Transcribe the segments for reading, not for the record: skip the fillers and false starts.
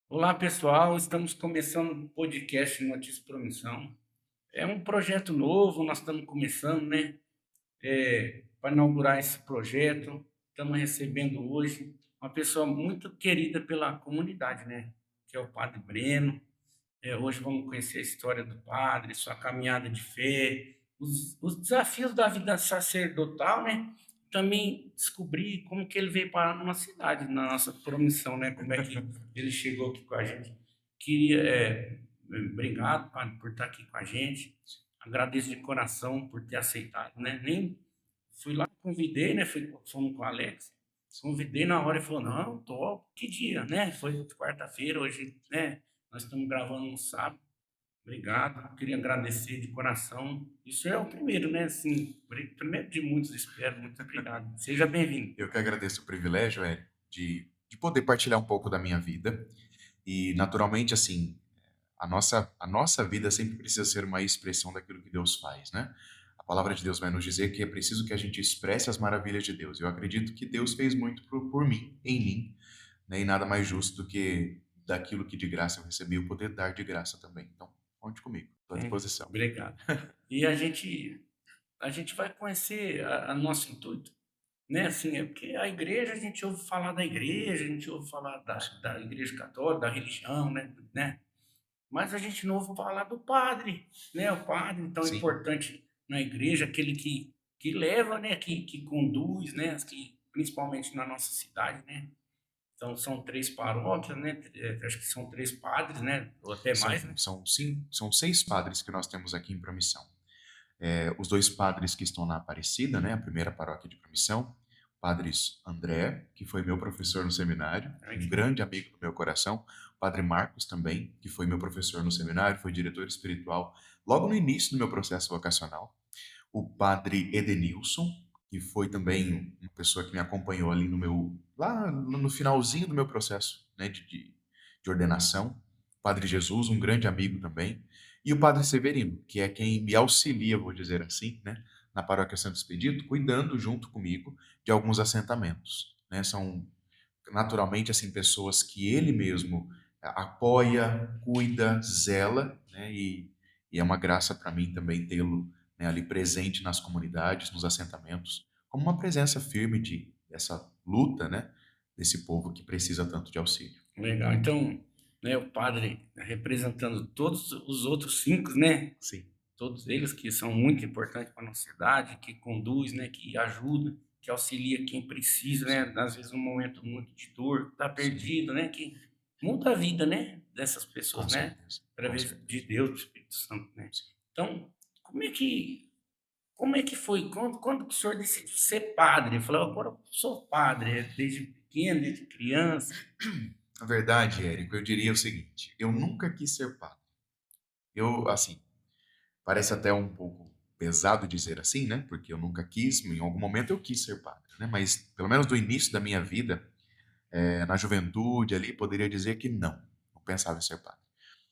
Olá, pessoal. Estamos começando um podcast Notícia e Promissão. É um projeto novo, nós estamos começando, né? Para inaugurar esse projeto, estamos recebendo hoje uma pessoa muito querida pela comunidade, né? Que é o Padre Breno. Hoje vamos conhecer a história do padre, sua caminhada de fé, os desafios da vida sacerdotal, né? Também descobrir como que ele veio parar numa cidade, na nossa promissão, né? Como é que ele chegou aqui com a gente. Queria, obrigado, padre, por estar aqui com a gente. Agradeço de coração por ter aceitado, né? Nem fui lá, convidei, né? Fomos com o Alex. Convidei na hora e falou: não, tô, que dia, né? Foi quarta-feira, hoje, né? Nós estamos gravando no sábado. Obrigado. Queria agradecer de coração. Isso é o primeiro, né? Assim, primeiro de muitos, espero. Muito obrigado. Seja bem-vindo. Eu que agradeço o privilégio, de poder partilhar um pouco da minha vida. E, naturalmente, assim, a nossa vida sempre precisa ser uma expressão daquilo que Deus faz, né? A palavra de Deus vai nos dizer que é preciso que a gente expresse as maravilhas de Deus. Eu acredito que Deus fez muito por mim, em mim, né? E nada mais justo do que daquilo que de graça eu recebi, eu poder dar de graça também. Então, conte comigo, estou à disposição. Obrigado. E a gente vai conhecer a nosso intuito, né? Assim, é porque a igreja, a gente ouve falar da igreja, a gente ouve falar da igreja católica, da religião, né? Mas a gente não ouve falar do padre, né? O padre tão Sim, importante na igreja, aquele que leva, né? Que conduz, né? Que, principalmente na nossa cidade, né? Então são três paróquias, né? Acho que são três padres, né? Ou até mais, né? são 6 padres que nós temos aqui em Promissão. Os 2 padres que estão na Aparecida, né, a primeira paróquia de Promissão, o padre André, que foi meu professor no seminário, Ai, um que grande amigo do meu coração, o padre Marcos também, que foi meu professor no seminário, foi diretor espiritual logo no início do meu processo vocacional, o padre Edenilson, que foi também uma pessoa que me acompanhou ali lá no finalzinho do meu processo, né, de ordenação, o padre Jesus, um grande amigo também, e o padre Severino, que é quem me auxilia, vou dizer assim, né, na paróquia Santo Expedito, cuidando junto comigo de alguns assentamentos, né, são naturalmente assim pessoas que ele mesmo apoia, cuida, zela, né, e é uma graça para mim também tê-lo, né, ali presente nas comunidades, nos assentamentos, como uma presença firme de dessa luta, né, desse povo que precisa tanto de auxílio. legal. Então, né, o padre representando todos os outros cinco, né? Sim, Todos eles que são muito importantes para a nossa cidade, que conduz, né, que ajuda, que auxilia quem precisa, né, sim, às vezes um momento muito de dor, está sim, perdido, né, que muda a vida, né, dessas com pessoas, né, certeza, com através de certeza. Deus, do Espírito Santo, né. Sim. Então, como é que foi? Quando que o senhor decidiu ser padre? Falou, agora eu sou padre, desde pequeno, desde criança. Na verdade, Érico, eu diria o seguinte: eu nunca quis ser padre. Eu, assim, parece até um pouco pesado dizer assim, né? Porque eu nunca quis, em algum momento eu quis ser padre, né? Mas pelo menos do início da minha vida, na juventude ali, poderia dizer que não pensava em ser padre.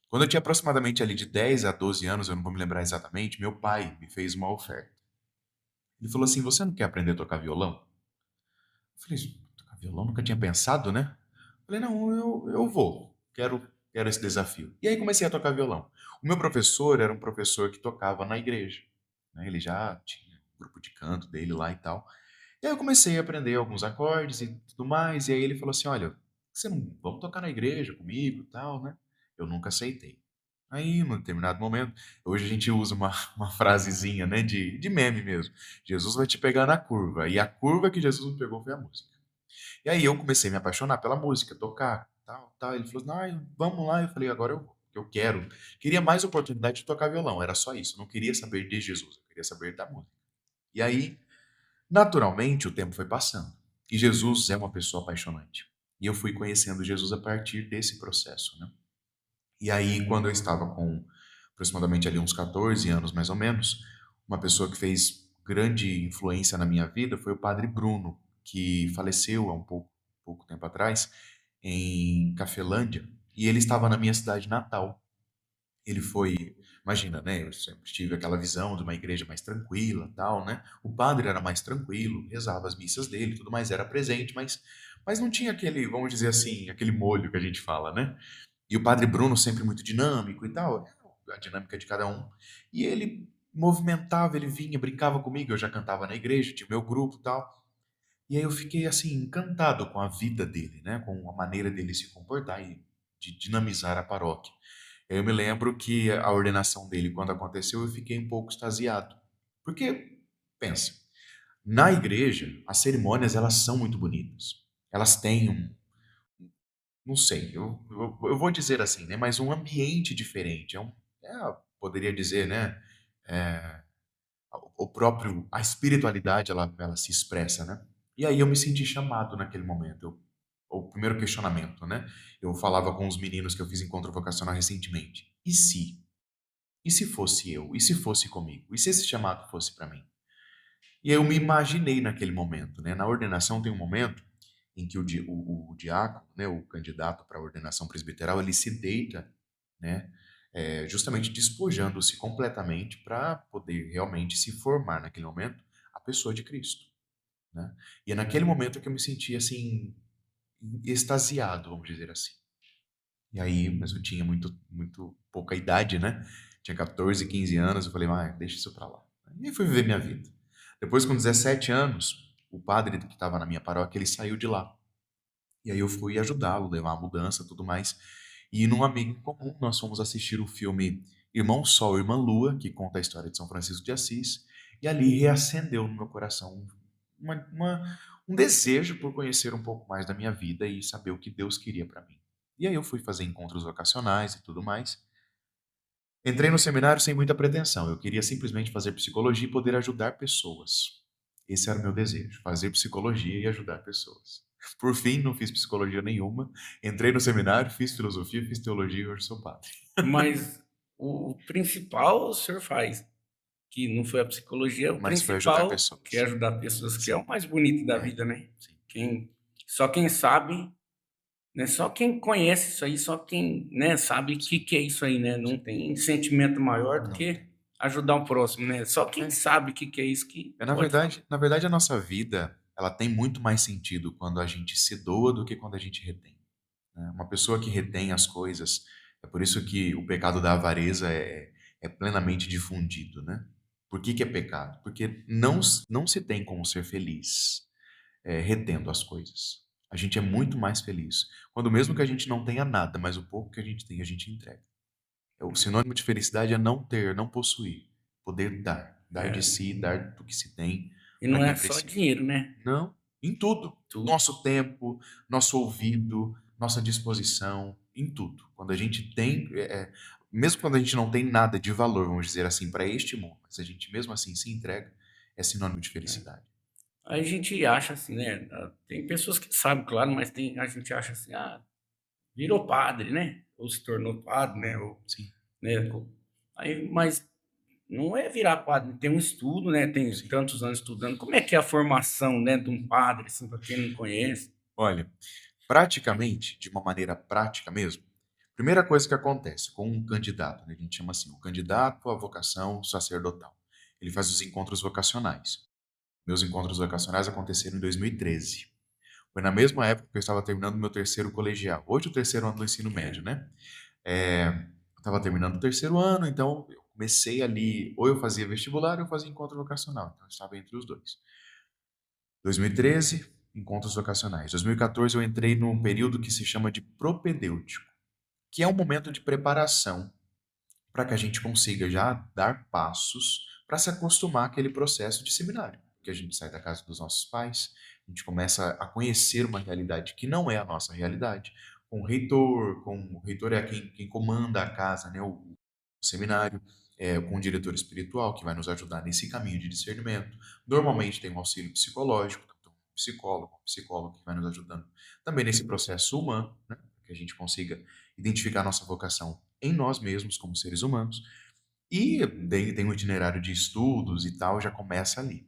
Quando eu tinha aproximadamente ali de 10 a 12 anos, eu não vou me lembrar exatamente, meu pai me fez uma oferta. Ele falou assim: "Você não quer aprender a tocar violão?" Eu falei: "Tocar violão? Nunca tinha pensado, né?" Eu falei: "Não, eu vou. Quero esse desafio." E aí comecei a tocar violão. O meu professor era um professor que tocava na igreja, né? Ele já tinha um grupo de canto dele lá e tal. E aí eu comecei a aprender alguns acordes e tudo mais. E aí ele falou assim: "Olha, você não vamos tocar na igreja comigo e tal, né?" Eu nunca aceitei. Aí, num determinado momento, hoje a gente usa uma frasezinha, né, de meme mesmo. Jesus vai te pegar na curva. E a curva que Jesus me pegou foi a música. E aí eu comecei a me apaixonar pela música, tocar, tal, tal. Ele falou assim: "Ai, vamos lá." Eu falei: "Agora eu vou, porque eu quero." Queria mais oportunidade de tocar violão, era só isso. Eu não queria saber de Jesus, eu queria saber da música. E aí, naturalmente, o tempo foi passando. E Jesus é uma pessoa apaixonante. E eu fui conhecendo Jesus a partir desse processo, né? E aí, quando eu estava com aproximadamente ali uns 14 anos, mais ou menos, uma pessoa que fez grande influência na minha vida foi o padre Bruno, que faleceu há pouco tempo atrás, em Cafelândia, e ele estava na minha cidade natal. Ele foi imagina, né? Eu sempre tive aquela visão de uma igreja mais tranquila, tal, né? O padre era mais tranquilo, rezava as missas dele, tudo mais, era presente, mas não tinha aquele, vamos dizer assim, aquele molho que a gente fala, né? E o padre Bruno sempre muito dinâmico e tal, a dinâmica de cada um. E ele movimentava, ele vinha, brincava comigo, eu já cantava na igreja, tinha o meu grupo e tal. E aí eu fiquei assim encantado com a vida dele, né, com a maneira dele se comportar e de dinamizar a paróquia. Eu me lembro que a ordenação dele, quando aconteceu, eu fiquei um pouco extasiado. Porque, pensa, na igreja, as cerimônias elas são muito bonitas. Elas têm não sei, eu vou dizer assim, né, mas um ambiente diferente. Poderia dizer, né, é, o próprio, a espiritualidade, ela se expressa, né? E aí eu me senti chamado naquele momento. O primeiro questionamento, né? Eu falava com os meninos que eu fiz encontro vocacional recentemente. E se? E se fosse eu? E se fosse comigo? E se esse chamado fosse para mim? E eu me imaginei naquele momento, né? Na ordenação tem um momento em que o diácono, né, o candidato para a ordenação presbiteral, ele se deita, né, justamente despojando-se completamente para poder realmente se formar naquele momento a pessoa de Cristo, né? E é naquele momento que eu me senti assim extasiado, vamos dizer assim. E aí, mas eu tinha muito pouca idade, né? Tinha 14, 15 anos, eu falei, deixa isso pra lá. E aí fui viver minha vida. Depois, com 17 anos, o padre que estava na minha paróquia, ele saiu de lá. E aí eu fui ajudá-lo, levar a mudança e tudo mais. E num amigo em comum, nós fomos assistir o filme Irmão Sol, Irmã Lua, que conta a história de São Francisco de Assis. E ali reacendeu no meu coração um desejo por conhecer um pouco mais da minha vida e saber o que Deus queria para mim. E aí eu fui fazer encontros vocacionais e tudo mais. Entrei no seminário sem muita pretensão. Eu queria simplesmente fazer psicologia e poder ajudar pessoas. Esse era o meu desejo, fazer psicologia e ajudar pessoas. Por fim, não fiz psicologia nenhuma. Entrei no seminário, fiz filosofia, fiz teologia e hoje sou padre. Mas o principal o senhor faz, que não foi a psicologia, o Mas foi ajudar principal que é pessoas. ajudar pessoas, que é Sim, o mais bonito da é, vida, né? sim. Só quem sabe, né? Só quem conhece isso aí, só quem, né, sabe o Sim, que é isso aí, né? Não sim. tem sentimento maior do Não que tem. ajudar o próximo, né? Só quem É, sabe o que é isso que é pode falar. na verdade, a nossa vida, ela tem muito mais sentido quando a gente se doa do que quando a gente retém, né? Uma pessoa que retém as coisas, é por isso que o pecado da avareza é plenamente difundido, né? Por que é pecado? Porque não se tem como ser feliz retendo as coisas. A gente é muito mais feliz quando mesmo que a gente não tenha nada, mas o pouco que a gente tem, a gente entrega. O sinônimo de felicidade é não ter, não possuir, poder dar, dar de É, si, dar do que se tem e para não é quem só precisa. dinheiro, né? Não, em tudo. Tudo. Nosso tempo, nosso ouvido, nossa disposição, em tudo. Quando a gente tem, mesmo quando a gente não tem nada de valor, vamos dizer assim, para este mundo, mas a gente mesmo assim se entrega, é sinônimo de felicidade. Aí a gente acha assim, né? Tem pessoas que sabem, claro, mas a gente acha assim, virou padre, né? Ou se tornou padre, né? Ou, Sim, né? Aí, mas não é virar padre, tem um estudo, né? Tem sim. tantos anos estudando. Como é que é a formação, né, de um padre, assim, para quem não conhece? Olha, praticamente, de uma maneira prática mesmo, primeira coisa que acontece com um candidato, né, a gente chama assim, o candidato à vocação sacerdotal. Ele faz os encontros vocacionais. Meus encontros vocacionais aconteceram em 2013. Foi na mesma época que eu estava terminando meu terceiro colegial. Hoje, o terceiro ano do ensino médio, É, né? Eu estava terminando o terceiro ano, então eu comecei ali, ou eu fazia vestibular ou eu fazia encontro vocacional. Então eu estava entre os dois. 2013, encontros vocacionais. 2014, eu entrei num período que se chama de propedêutico, que é um momento de preparação para que a gente consiga já dar passos para se acostumar àquele processo de seminário. Porque a gente sai da casa dos nossos pais, a gente começa a conhecer uma realidade que não é a nossa realidade, com o reitor é quem comanda a casa, né, o seminário, com o diretor espiritual que vai nos ajudar nesse caminho de discernimento. Normalmente tem um auxílio psicológico, então, um psicólogo que vai nos ajudando também nesse processo humano, né, que a gente consiga identificar a nossa vocação em nós mesmos como seres humanos. E daí tem um itinerário de estudos e tal, já começa ali.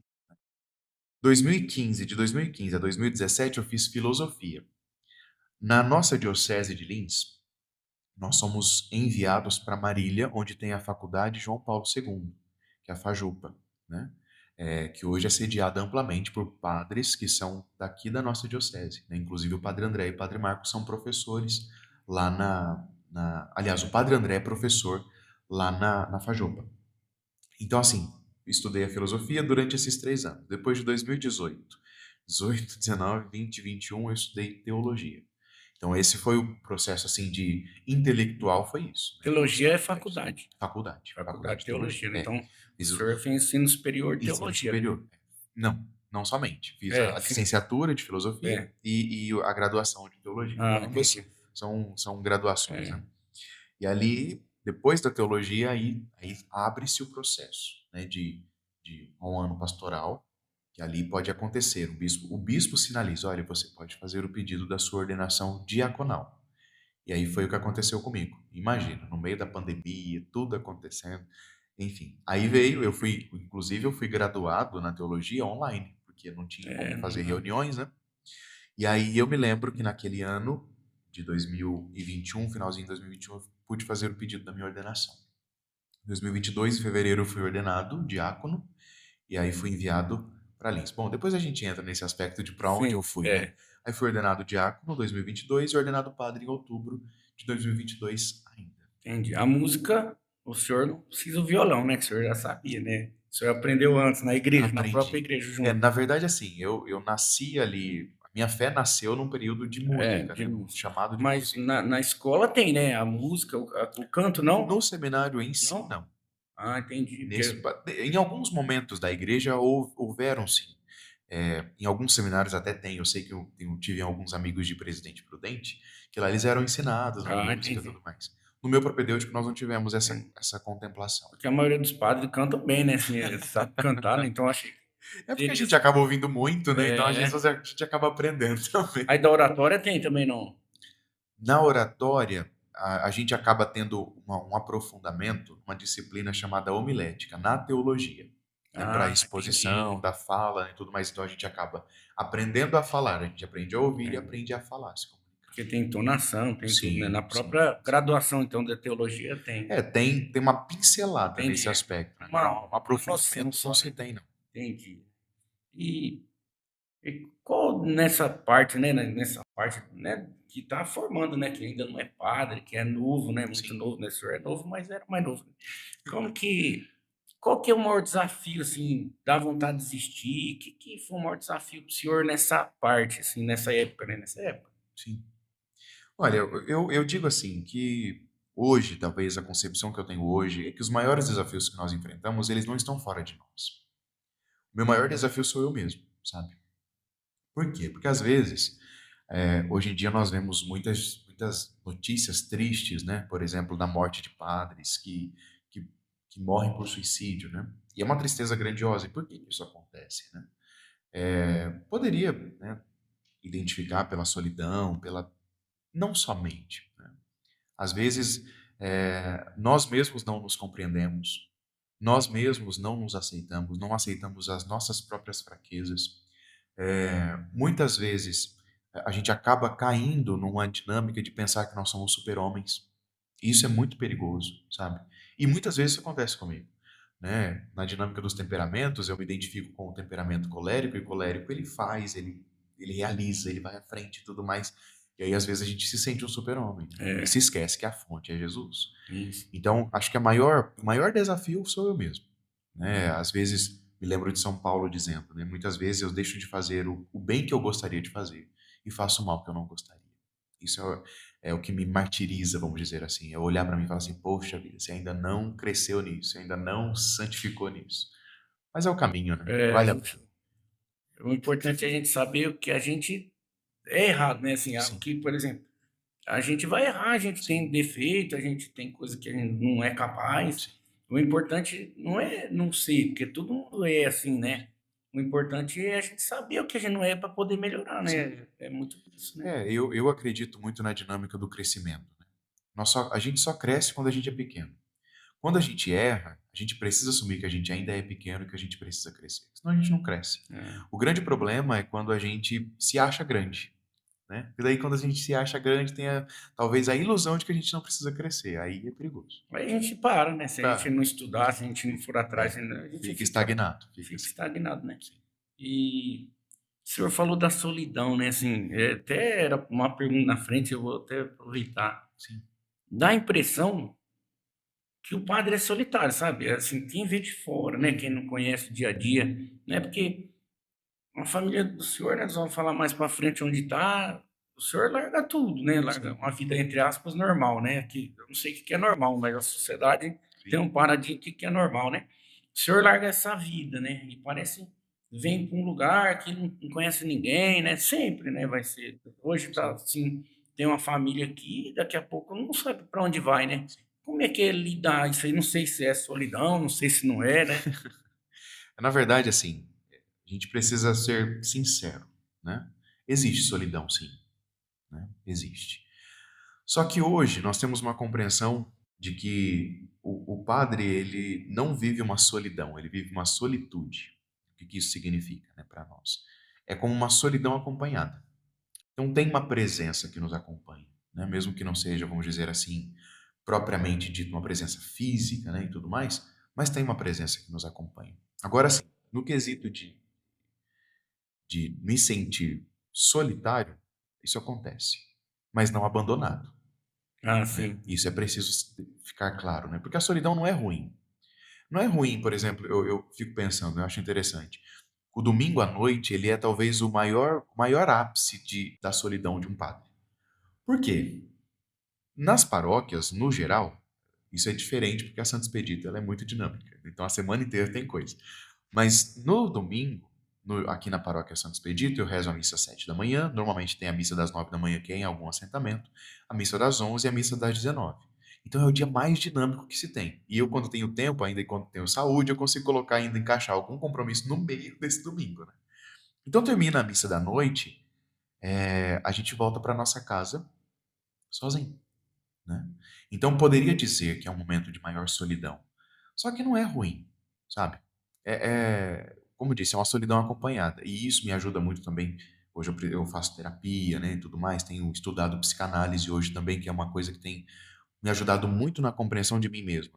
2015, de 2015 a 2017 eu fiz filosofia. Na nossa diocese de Linz, nós somos enviados para Marília, onde tem a Faculdade João Paulo II, que é a FAJUPA, né? Que hoje é sediada amplamente por padres que são daqui da nossa diocese, né? Inclusive o Padre André e o Padre Marcos são professores lá Aliás, o Padre André é professor lá na FAJUPA. Então, assim, estudei a filosofia durante esses 3 anos. Depois de 2018, 18, 19, 20, 21, eu estudei teologia. Então, esse foi o processo, assim, de intelectual, foi isso, né? Teologia é faculdade. Faculdade Faculdade de de teologia. teologia, né? Então, o Fiz o senhor fez ensino superior de ensino teologia, né? superior. Não somente. Fiz a Sim. licenciatura de filosofia É. e a graduação de teologia. Ah, Ambas entendi. são graduações, É. né? E ali, depois da teologia, aí abre-se o processo, né, de um ano pastoral, que ali pode acontecer. O bispo sinaliza, olha, você pode fazer o pedido da sua ordenação diaconal. E aí foi o que aconteceu comigo. Imagina, no meio da pandemia, tudo acontecendo, enfim. Aí veio, inclusive eu fui graduado na teologia online, porque não tinha como fazer reuniões, né? E aí eu me lembro que naquele ano de 2021, finalzinho de 2021, eu pude fazer o pedido da minha ordenação. Em 2022, em fevereiro, eu fui ordenado diácono e aí fui enviado para Lins. Bom, depois a gente entra nesse aspecto de para onde eu Sim, fui, né? Aí fui ordenado diácono em 2022 e ordenado padre em outubro de 2022 ainda. entendi. A música, o senhor não precisa o violão, né? Que o senhor já sabia, né? O senhor aprendeu antes na igreja, na própria Aprendi. igreja junto. Na verdade, assim, eu nasci ali, a minha fé nasceu num período de música, De né? Num música. chamado de Mas música. na escola tem, né? A música, o canto, não? No seminário em si, Não? não. Ah, entendi. Nesse, em alguns momentos da igreja houveram sim. Em alguns seminários até tem. Eu sei que eu tive alguns amigos de Presidente Prudente que lá eles eram ensinados na Ah, música e entendi. tudo mais. No meu propedêutico nós não tivemos essa, É. essa contemplação. Porque a maioria dos padres cantam bem, né? Assim, sabe cantar, né? Então acho que É porque a teria. gente acaba ouvindo muito, né? Então às vezes É. a gente acaba aprendendo também. Aí da oratória tem também, não? Na oratória, a gente acaba tendo um aprofundamento, uma disciplina chamada homilética, na teologia, né, para Ah, exposição entendi. da fala e tudo mais. Então a gente acaba aprendendo a falar, a gente aprende a ouvir e É. aprende a falar, se comunicar. Porque tem entonação, tem tudo, né? Na Sim, sim, própria sim. graduação, então, da teologia tem. Tem uma pincelada nesse Entendi. aspecto, né? Agora, um Uma noção aprofundamento não só, se né? tem, não. Entendi. E, e qual nessa parte, né? Nessa parte, né? Que tá formando, né? Que ainda não é padre, que é novo, né? Muito Sim. novo, né? O senhor é novo, mas era mais novo, né? Como que. Qual que é o maior desafio, assim? Dá vontade de desistir? O que foi o maior desafio pro senhor nessa parte, assim, nessa época, né? Nessa época? Sim. Olha, eu digo assim que hoje, talvez a concepção que eu tenho hoje é que os maiores desafios que nós enfrentamos, eles não estão fora de nós. O meu maior desafio sou eu mesmo, sabe? Por quê? Porque às vezes, hoje em dia nós vemos muitas notícias tristes, né? Por exemplo, da morte de padres que morrem por suicídio, né? E é uma tristeza grandiosa. E por que isso acontece, né? Poderia, né, identificar pela solidão, pela não somente, né? Às vezes, nós mesmos não nos compreendemos, nós mesmos não nos aceitamos, não aceitamos as nossas próprias fraquezas. Muitas vezes a gente acaba caindo numa dinâmica de pensar que nós somos super-homens. Isso é muito perigoso, sabe? E muitas vezes isso acontece comigo, né? Na dinâmica dos temperamentos, eu me identifico com o temperamento colérico, e o colérico ele faz, ele realiza, ele vai à frente e tudo mais. E aí, às vezes, a gente se sente um super-homem, né? E se É, esquece que a fonte é Jesus. isso. Então, acho que o maior desafio sou eu mesmo, né? Às vezes, me lembro de São Paulo dizendo, né? Muitas vezes eu deixo de fazer o bem que eu gostaria de fazer e faço o mal que eu não gostaria. Isso é o que me martiriza, vamos dizer assim. É olhar para mim e falar assim, poxa vida, você ainda não cresceu nisso, você ainda não santificou nisso. Mas é o caminho, né? É, a Vale a pena. gente, o importante é a gente saber o que a gente é errado, né? Assim, o Sim, que, por exemplo, a gente vai errar, a gente tem sim, defeito, a gente tem coisa que a gente não é capaz. sim. O importante não é não ser, porque todo mundo é assim, né? O importante é a gente saber o que a gente não é para poder melhorar, Sim. né? É muito isso, né? Eu acredito muito na dinâmica do crescimento, né? A gente só cresce quando a gente é pequeno. Quando a gente erra, a gente precisa assumir que a gente ainda é pequeno e que a gente precisa crescer. Senão a gente não cresce. É, O grande problema é quando a gente se acha grande. né? E daí quando a gente se acha grande, tem talvez a ilusão de que a gente não precisa crescer. Aí é perigoso. Aí a gente para, né? Se a gente Tá. não estudar, se a gente não for atrás, É, a gente fica fica, estagnado. Fica fica assim. estagnado, né? Sim. E o senhor falou da solidão, né? Assim, até era uma pergunta na frente, eu vou até aproveitar. Sim. Dá a impressão que o padre é solitário, sabe? Assim, quem vê de fora, né? Quem não conhece o dia a dia, né? Porque a família do senhor, né? Nós vamos falar mais para frente onde está. O senhor larga tudo, né? Larga Sim. uma vida, entre aspas, normal, né? Que eu não sei o que é normal, mas a sociedade tem Sim. um paradigma que é normal, né? O senhor larga essa vida, né? E parece vem para um lugar que não conhece ninguém, né? Sempre, né? Vai ser. Hoje tá Sim. assim, tem uma família aqui, daqui a pouco não sabe para onde vai, né? Sim. Como é que é lidar isso aí? Não sei se é solidão, não sei se não é, né? Na verdade, assim, a gente precisa ser sincero, né? Existe solidão, sim, né? Existe. Só que hoje nós temos uma compreensão de que o padre ele não vive uma solidão, ele vive uma solitude. O que que isso significa, né, para nós? É como uma solidão acompanhada. Então tem uma presença que nos acompanha, né? Mesmo que não seja, vamos dizer assim, propriamente dito uma presença física, né, e tudo mais, mas tem uma presença que nos acompanha. Agora, sim, no quesito de me sentir solitário, isso acontece, mas não abandonado, Ah, né? sim. Isso é preciso ficar claro, né? Porque a solidão não é ruim. Não é ruim, por exemplo, eu fico pensando, eu acho interessante. O domingo à noite, ele é talvez o maior ápice da solidão de um padre. Por quê? Nas paróquias, no geral, isso é diferente porque a Santa Expedita ela é muito dinâmica. Então a semana inteira tem coisa. Mas no domingo, aqui na paróquia Santo Expedito, eu rezo a missa às 7 da manhã. Normalmente tem a missa das 9 da manhã, que é em algum assentamento, a missa das 11 e a missa das 19. Então é o dia mais dinâmico que se tem. E eu, quando tenho tempo, ainda e quando tenho saúde, eu consigo colocar ainda, encaixar algum compromisso no meio desse domingo, né? Então termina a missa da noite, a gente volta para nossa casa sozinho, né? Então poderia dizer que é um momento de maior solidão. Só que não é ruim, sabe? Como eu disse, é uma solidão acompanhada. E isso me ajuda muito também. Hoje eu faço terapia, né, e tudo mais. Tenho estudado psicanálise hoje também, que é uma coisa que tem me ajudado muito na compreensão de mim mesmo.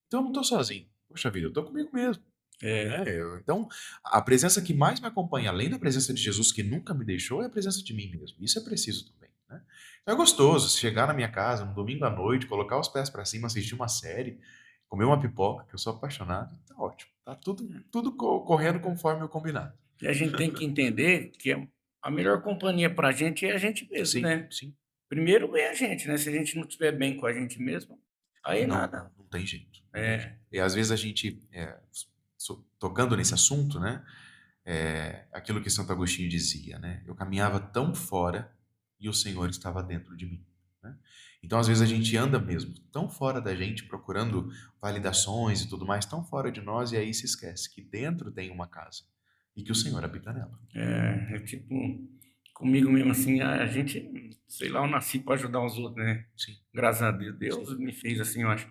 Então eu não estou sozinho. Poxa vida, eu estou comigo mesmo. É, Então, a presença que mais me acompanha, além da presença de Jesus, que nunca me deixou, é a presença de mim mesmo. Isso é preciso também, né? Então é gostoso chegar na minha casa, no domingo à noite, colocar os pés para cima, assistir uma série, comer uma pipoca, que eu sou apaixonado, tá ótimo. Tá tudo correndo conforme o combinado. e a gente tem que entender que a melhor companhia para a gente é a gente mesmo, Sim, né? sim. Primeiro é a gente, né? Se a gente não estiver bem com a gente mesmo, aí Não, nada. não tem jeito, não tem jeito. É, E às vezes a gente, tocando nesse assunto, né? Aquilo que Santo Agostinho dizia, né? Eu caminhava tão fora e o Senhor estava dentro de mim, né? Então, às vezes, a gente anda mesmo tão fora da gente, procurando validações e tudo mais, tão fora de nós, e aí se esquece que dentro tem uma casa e que o Senhor habita nela. é tipo, comigo mesmo assim, a gente, sei lá, eu nasci para ajudar os outros, né? Sim, Graças a Deus, sim, Deus me fez assim, eu acho.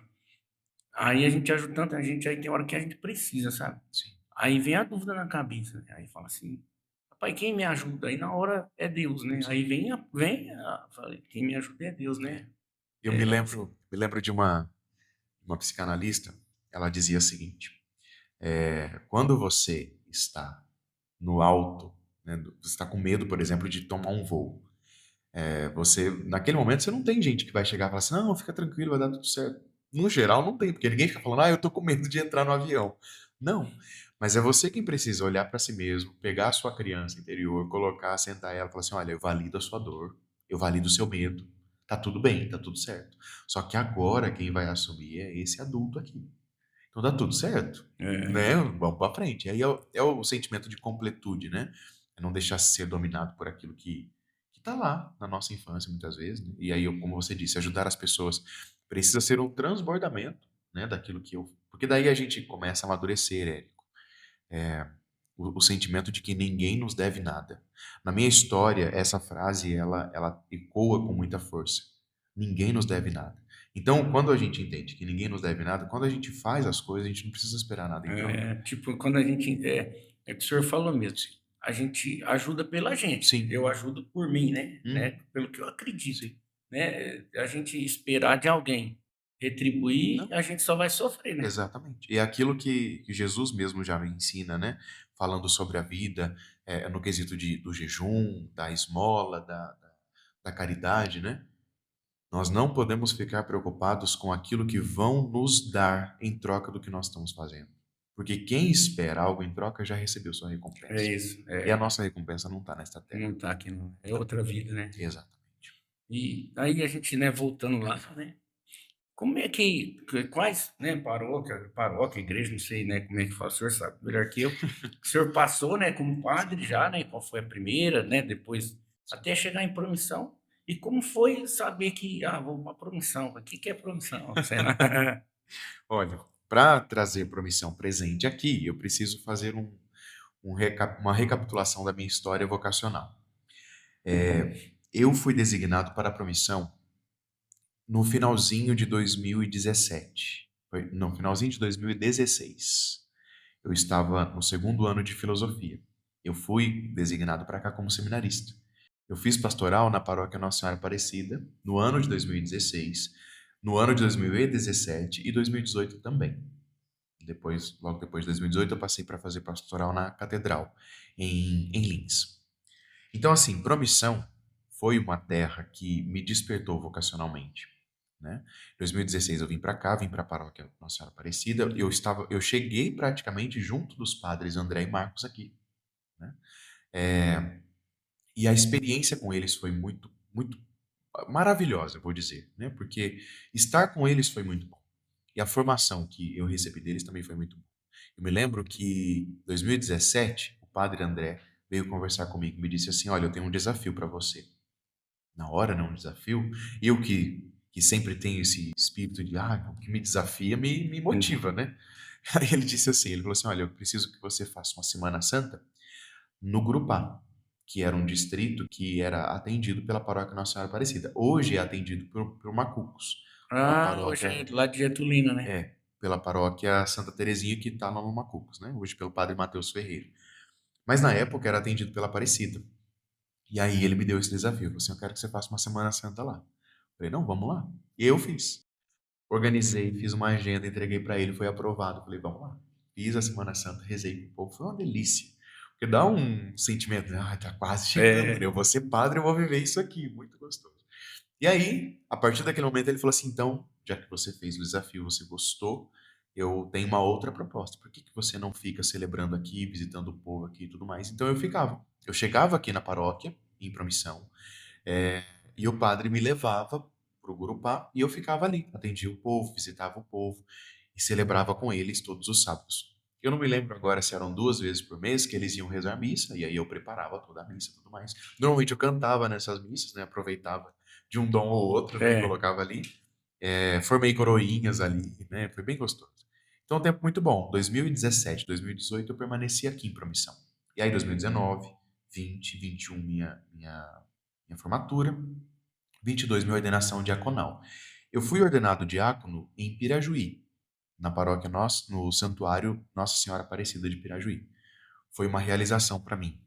Aí a gente ajuda tanta gente, aí tem hora que a gente precisa, sabe? sim. Aí vem a dúvida na cabeça, né? Aí fala assim, pai, quem me ajuda? Aí na hora é Deus, né? Sim. Aí falei, quem me ajuda é Deus, É. né? Eu me lembro de uma psicanalista, ela dizia o seguinte: quando você está no alto, né, você está com medo, por exemplo, de tomar um voo. Naquele momento, você não tem gente que vai chegar e falar assim, não, fica tranquilo, vai dar tudo certo. No geral, não tem, porque ninguém fica falando, eu tô com medo de entrar no avião. Não, mas é você quem precisa olhar para si mesmo, pegar a sua criança interior, colocar, sentar ela e falar assim, olha, eu valido a sua dor, eu valido o seu medo, tá tudo bem, tá tudo certo. Só que agora quem vai assumir é esse adulto aqui. Então dá tudo certo, É, né? Vamos para frente. Aí é o sentimento de completude, né? É não deixar ser dominado por aquilo que tá lá na nossa infância muitas vezes, né? E aí, como você disse, ajudar as pessoas precisa ser um transbordamento, né? Daquilo que eu, porque daí a gente começa a amadurecer, Érico. O sentimento de que ninguém nos deve nada. Na minha história, essa frase ela ecoa com muita força. Ninguém nos deve nada. Então, quando a gente entende que ninguém nos deve nada, quando a gente faz as coisas, a gente não precisa esperar nada em troca. tipo, quando a gente. É o que o senhor falou mesmo. Sim, a gente ajuda pela gente. Sim. Eu ajudo por mim, né, Uhum. pelo que eu acredito, Sim. né. A gente esperar de alguém retribuir, Não, a gente só vai sofrer, né. exatamente. E é aquilo que Jesus mesmo já me ensina, né, falando sobre a vida, no quesito do jejum, da esmola, da caridade, né. Nós não podemos ficar preocupados com aquilo que vão nos dar em troca do que nós estamos fazendo. Porque quem espera algo em troca já recebeu sua É recompensa. isso, E a nossa recompensa não está nesta terra. não tá aqui não, é Não. outra vida, né. Exatamente. E aí a gente, né, voltando lá, né, como é quais, né, paróquia, igreja, não sei, né, como é que fala, o senhor sabe melhor que eu. O senhor passou, né, como padre Sim, já, né, qual foi a primeira, né, depois sim. até chegar em promissão, e como foi saber que: "Ah, vou pra promissão", o que que é promissão? Sei lá. Olha, para trazer promissão presente aqui, eu preciso fazer uma recapitulação da minha história vocacional. Eu fui designado para a promissão no finalzinho de 2017. No finalzinho de 2016. Eu estava no segundo ano de filosofia. Eu fui designado para cá como seminarista. Eu fiz pastoral na paróquia Nossa Senhora Aparecida no ano de 2016, no ano de 2017 e 2018 também. Logo depois de 2018, eu passei para fazer pastoral na catedral, em Linz. Então, assim, Promissão foi uma terra que me despertou vocacionalmente, né? Em 2016 eu vim para cá, vim para a paróquia Nossa Senhora Aparecida. Eu cheguei praticamente junto dos padres André e Marcos aqui, né? É, e a experiência com eles foi muito, muito maravilhosa, eu vou dizer, né? Porque estar com eles foi muito bom. E a formação que eu recebi deles também foi muito boa. Eu me lembro que em 2017, o padre André veio conversar comigo e me disse assim: Olha, eu tenho um desafio para você. Na hora, não, um desafio. Eu que sempre tenho esse espírito de, o que me desafia me motiva, né? Aí ele disse assim: ele falou assim: Olha, eu preciso que você faça uma Semana Santa no Grupá, que era um distrito que era atendido pela paróquia Nossa Senhora Aparecida. Hoje é atendido por Macucos, uma Ah, hoje é paróquia, lá de Getulina, né. pela paróquia Santa Terezinha, que está lá no Macucos, né? Hoje pelo padre Mateus Ferreira. Mas na época era atendido pela Aparecida. E aí ele me deu esse desafio. Ele falou assim: Eu quero que você faça uma Semana Santa lá. Eu falei: Não, vamos lá. E eu fiz. Organizei, fiz uma agenda, entreguei para ele, foi aprovado. Eu falei: Vamos lá. Fiz a Semana Santa, rezei com o povo. Foi uma delícia. Porque dá um sentimento, tá quase chegando, né? É. Eu vou ser padre, eu vou viver isso aqui. Muito gostoso. E aí, a partir daquele momento, ele falou assim: Então, já que você fez o desafio, você gostou, eu tenho uma outra proposta. Por que que você não fica celebrando aqui, visitando o povo aqui e tudo mais? Então eu ficava. Eu chegava aqui na paróquia, em promissão, é, e o padre me levava para o Gurupá e eu ficava ali, atendia o povo, visitava o povo e celebrava com eles todos os sábados. Eu não me lembro agora se eram 2 vezes por mês que eles iam rezar missa, e aí eu preparava toda a missa e tudo mais. Normalmente eu cantava nessas missas, né? Aproveitava de um dom ou outro, né? E É. colocava ali. Formei coroinhas ali, né? Foi bem gostoso. Então, um tempo muito bom. 2017, 2018 eu permaneci aqui em Promissão. E aí, 2019, 20, 21, minha formatura, 22, minha ordenação diaconal. Eu fui ordenado diácono em Pirajuí, na paróquia no santuário Nossa Senhora Aparecida de Pirajuí. Foi uma realização para mim,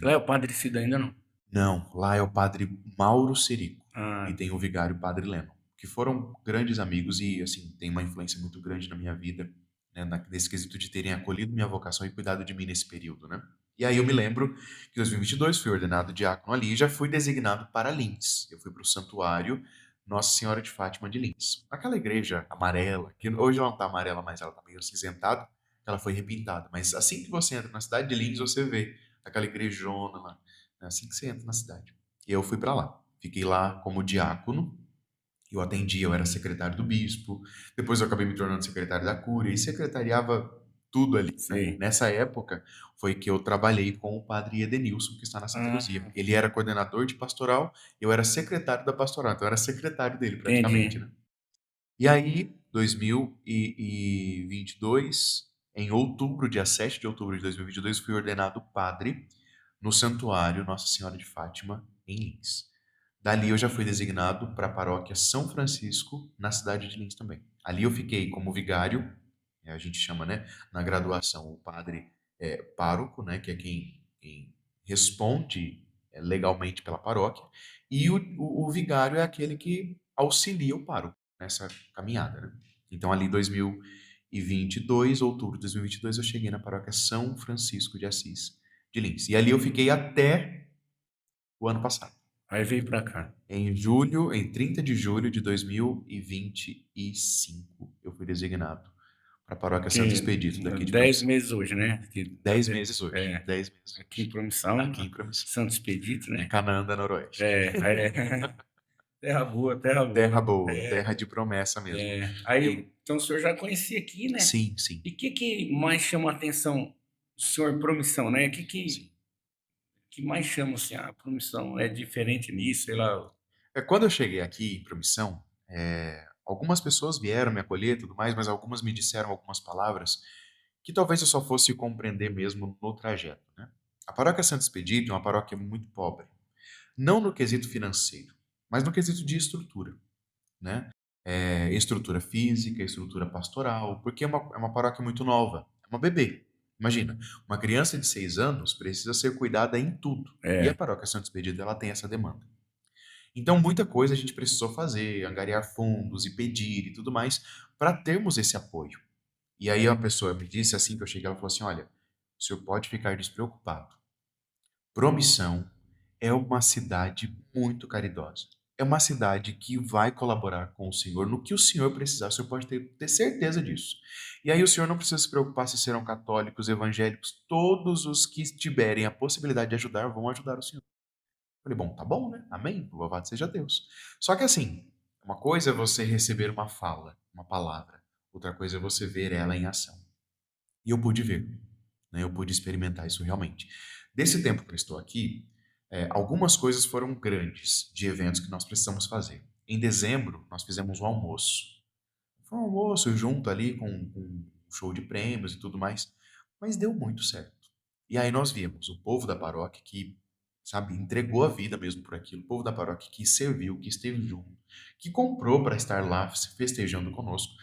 Lá né? é o Padre Cido ainda não? Não, lá é o padre Mauro Serico e Ah, tem o vigário padre Leno, que foram grandes amigos e, assim, tem uma influência muito grande na minha vida, né, nesse quesito de terem acolhido minha vocação e cuidado de mim nesse período, né? E aí eu me lembro que em 2022 fui ordenado diácono ali e já fui designado para Lins. Eu fui para o santuário Nossa Senhora de Fátima de Lins. Aquela igreja amarela, que hoje ela não está amarela, mas ela está meio acinzentada, ela foi repintada. Mas assim que você entra na cidade de Lins, você vê aquela igrejona lá. É assim que você entra na cidade. E eu fui para lá. Fiquei lá como diácono. Eu atendia, eu era secretário do bispo. Depois eu acabei me tornando secretário da cúria e secretariava tudo ali, né? sei. Nessa época foi que eu trabalhei com o padre Edenilson, que está na Santa Luzia. Ah, Ele era coordenador de pastoral, eu era secretário da pastoral, então eu era secretário dele praticamente, entendi. né? E aí, 2022, em outubro, dia 7 de outubro de 2022, fui ordenado padre no Santuário Nossa Senhora de Fátima, em Lins. Dali eu já fui designado para a paróquia São Francisco, na cidade de Lins também. Ali eu fiquei como vigário, a gente chama, né, na graduação, o padre pároco, né, que é quem responde legalmente pela paróquia, e o vigário é aquele que auxilia o pároco nessa caminhada, né? Então, ali em 2022, outubro de 2022, eu cheguei na paróquia São Francisco de Assis de Lins. E ali eu fiquei até o ano passado. Aí veio para cá. Em 30 de julho de 2025, eu fui designado para a paróquia Santo Que Expedito daqui de 10 Promissão. meses hoje, né? 10 meses hoje. É, 10 meses aqui em hoje. Promissão, Aqui em Promissão. Santo Expedito, Em né? Canaã da Noroeste. Terra boa, terra boa. Terra boa, terra de promessa mesmo. Aí, então o senhor já conhecia aqui, né? Sim, sim. E o que mais chama a atenção do senhor Promissão, né? Sim. Que mais chama assim, a Promissão é diferente nisso, sei lá. Quando eu cheguei aqui em Promissão, algumas pessoas vieram me acolher e tudo mais, mas algumas me disseram algumas palavras que talvez eu só fosse compreender mesmo no trajeto, né? A paróquia Santo Expedito é uma paróquia muito pobre. Não no quesito financeiro, mas no quesito de estrutura, né? Estrutura física, estrutura pastoral, porque é uma paróquia muito nova, é uma bebê. Imagina, uma criança de 6 anos precisa ser cuidada em tudo. E a paróquia Santo Expedito, ela tem essa demanda. Então, muita coisa a gente precisou fazer, angariar fundos e pedir e tudo mais, para termos esse apoio. E aí a pessoa me disse, assim que eu cheguei, ela falou assim, olha, o senhor pode ficar despreocupado. Promissão é uma cidade muito caridosa. É uma cidade que vai colaborar com o senhor no que o senhor precisar. O senhor pode ter certeza disso. E aí o senhor não precisa se preocupar se serão católicos, evangélicos. Todos os que tiverem a possibilidade de ajudar vão ajudar o senhor. Eu falei, bom, tá bom, né? Amém? Louvado seja Deus. Só que assim, uma coisa é você receber uma fala, uma palavra. Outra coisa é você ver ela em ação. E eu pude ver, né? Eu pude experimentar isso realmente. Desse tempo que eu estou aqui, algumas coisas foram grandes de eventos que nós precisamos fazer. Em dezembro, nós fizemos um almoço. Foi um almoço junto ali com um show de prêmios e tudo mais, mas deu muito certo. E aí nós vimos o povo da paróquia que, sabe, entregou a vida mesmo por aquilo, o povo da paróquia que serviu, que esteve junto, que comprou para estar lá festejando conosco,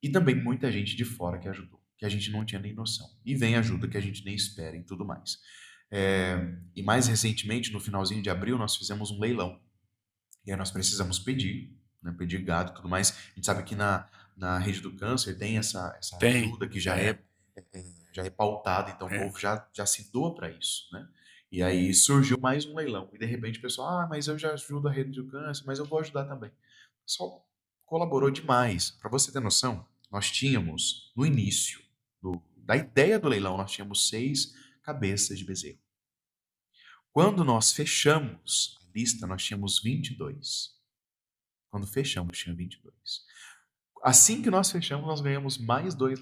e também muita gente de fora que ajudou, que a gente não tinha nem noção. E vem ajuda que a gente nem espera e tudo mais. E mais recentemente, no finalzinho de abril, nós fizemos um leilão. E aí nós precisamos pedir, né, pedir gado e tudo mais. A gente sabe que na rede do câncer tem essa ajuda que já é pautada, então o povo já se doa para isso, né? E aí surgiu mais um leilão. E de repente o pessoal, mas eu já ajudo a rede do câncer, mas eu vou ajudar também. O pessoal colaborou demais. Para você ter noção, nós tínhamos, no início da ideia do leilão, nós tínhamos 6 cabeças de bezerro. Quando nós fechamos a lista, nós tínhamos 22. Quando fechamos, tinha 22. Assim que nós fechamos, nós ganhamos mais dois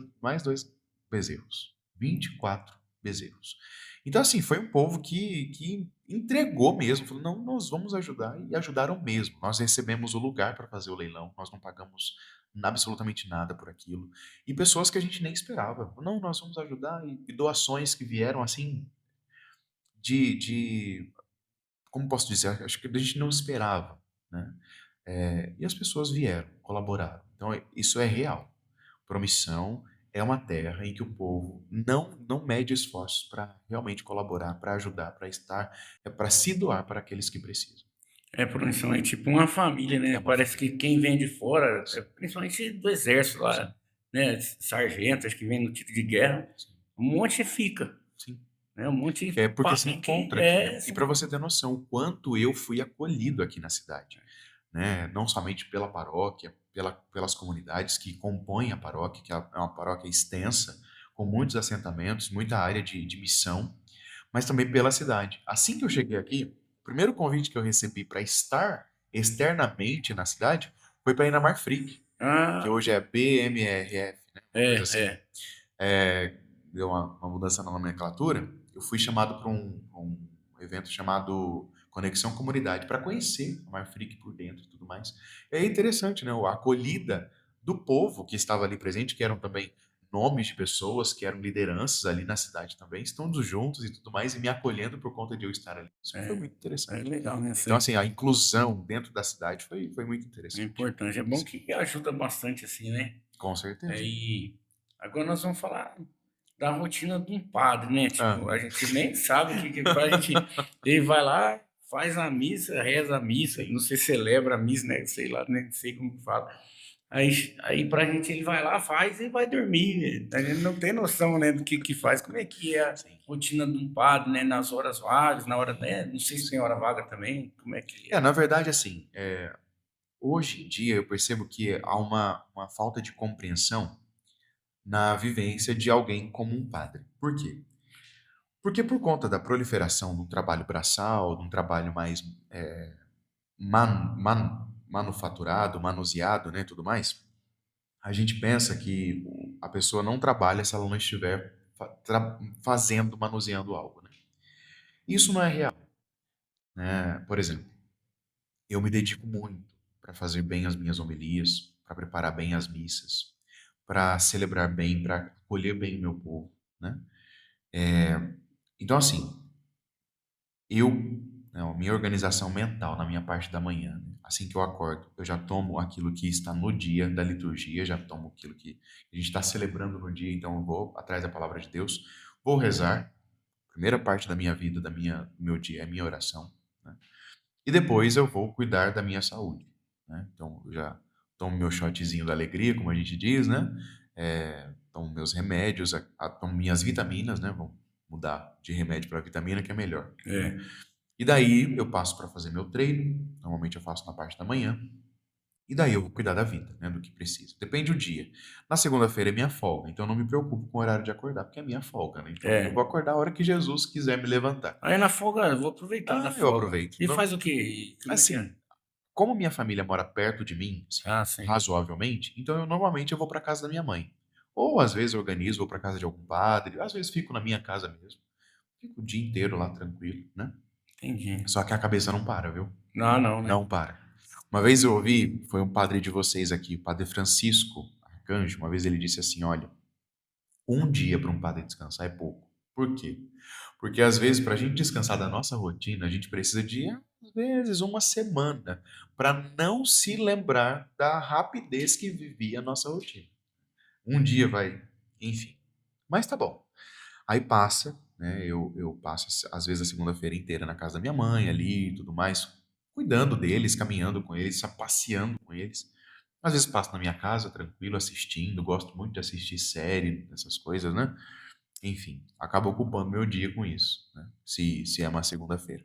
bezerros. 24 bezerros. Então, assim, foi um povo que entregou mesmo. Falou, não, nós vamos ajudar. E ajudaram mesmo. Nós recebemos o lugar para fazer o leilão. Nós não pagamos absolutamente nada por aquilo. E pessoas que a gente nem esperava. Não, nós vamos ajudar. E doações que vieram, assim, como posso dizer? Acho que a gente não esperava, né? E as pessoas vieram, colaboraram. Então, isso é real. Promissão é uma terra em que o povo não mede esforços para realmente colaborar, para ajudar, para estar, para se doar para aqueles que precisam. Promissão é tipo uma família, né? É uma Parece família. que quem vem de fora, principalmente do exército lá, né? Sargentos que vêm no título de guerra, um monte fica. Sim. Né? Um monte Porque se encontra aqui. Né? E para você ter noção, o quanto eu fui acolhido aqui na cidade. Né? Não somente pela paróquia, pelas comunidades que compõem a paróquia, que é uma paróquia extensa, com muitos assentamentos, muita área de missão, mas também pela cidade. Assim que eu cheguei aqui, o primeiro convite que eu recebi para estar externamente na cidade foi para ir na Marfrig, que hoje é BMRF, né? Assim. Deu uma mudança na nomenclatura. Eu fui chamado para um evento chamado Conexão Comunidade, para conhecer a Marfrig por dentro e tudo mais. E é interessante, né? A acolhida do povo que estava ali presente, que eram também nomes de pessoas, que eram lideranças ali na cidade também, estão todos juntos e tudo mais, e me acolhendo por conta de eu estar ali. Isso foi muito interessante. Legal, né? Então, assim, a inclusão dentro da cidade foi muito interessante. É importante. É bom que ajuda bastante, assim, né? Com certeza. Agora nós vamos falar da rotina de um padre, né? Ah. Tipo, a gente nem sabe o que faz. Ele vai lá, faz a missa, reza a missa, não sei se celebra a missa, né? Sei lá, nem sei como fala. Aí pra gente ele vai lá, faz e vai dormir. A gente não tem noção, né, do que faz. Como é que é a Sim. rotina de um padre, né? Nas horas vagas, na hora, né? Não sei se tem hora vaga também. Como é que é? Na verdade, assim, hoje em dia eu percebo que há uma falta de compreensão na vivência de alguém como um padre. Por quê? Porque por conta da proliferação de um trabalho braçal, de um trabalho mais manufaturado, manuseado, né, tudo mais, a gente pensa que a pessoa não trabalha se ela não estiver fazendo, manuseando algo, né? Isso não é real, né? Por exemplo, eu me dedico muito para fazer bem as minhas homilias, para preparar bem as missas, para celebrar bem, para acolher bem o meu povo, né? Então, assim, eu, né, a minha organização mental na minha parte da manhã, né, assim que eu acordo, eu já tomo aquilo que está no dia da liturgia, já tomo aquilo que a gente está celebrando no dia, então eu vou atrás da palavra de Deus, vou rezar, primeira parte da minha vida, do meu dia é a minha oração, né? E depois eu vou cuidar da minha saúde, né? Então eu já tomo meu shotzinho da alegria, como a gente diz, né? Tomo meus remédios, tomo minhas vitaminas, né? Vamos mudar de remédio para vitamina, que é melhor, né? É. E daí eu passo para fazer meu treino, normalmente eu faço na parte da manhã, e daí eu vou cuidar da vida, né, do que precisa. Depende do dia. Na segunda-feira é minha folga, então eu não me preocupo com o horário de acordar, porque é minha folga, né? Então eu vou É. acordar a hora que Jesus quiser me levantar. Aí na folga, eu vou aproveitar da Eu folga. aproveito. E faz o quê? Como é que é? Assim, como minha família mora perto de mim, assim, Ah, sim. razoavelmente, então eu normalmente eu vou para casa da minha mãe. Ou às vezes eu organizo, vou para casa de algum padre, às vezes fico na minha casa mesmo. Fico o dia inteiro lá tranquilo, né? Entendi. Só que a cabeça não para, viu? Não, não, né? Não para. Uma vez eu ouvi, foi um padre de vocês aqui, o padre Francisco Arcanjo, uma vez ele disse assim: olha, um dia para um padre descansar é pouco. Por quê? Porque às vezes, para a gente descansar da nossa rotina, a gente precisa de, às vezes, uma semana para não se lembrar da rapidez que vivia a nossa rotina. Um dia vai, enfim. Mas tá bom. Aí passa, né? Eu passo, às vezes, a segunda-feira inteira na casa da minha mãe ali e tudo mais, cuidando deles, caminhando com eles, passeando com eles. Às vezes passo na minha casa, tranquilo, assistindo, gosto muito de assistir série, essas coisas, né? Enfim, acabo ocupando meu dia com isso, né? Se é uma segunda-feira.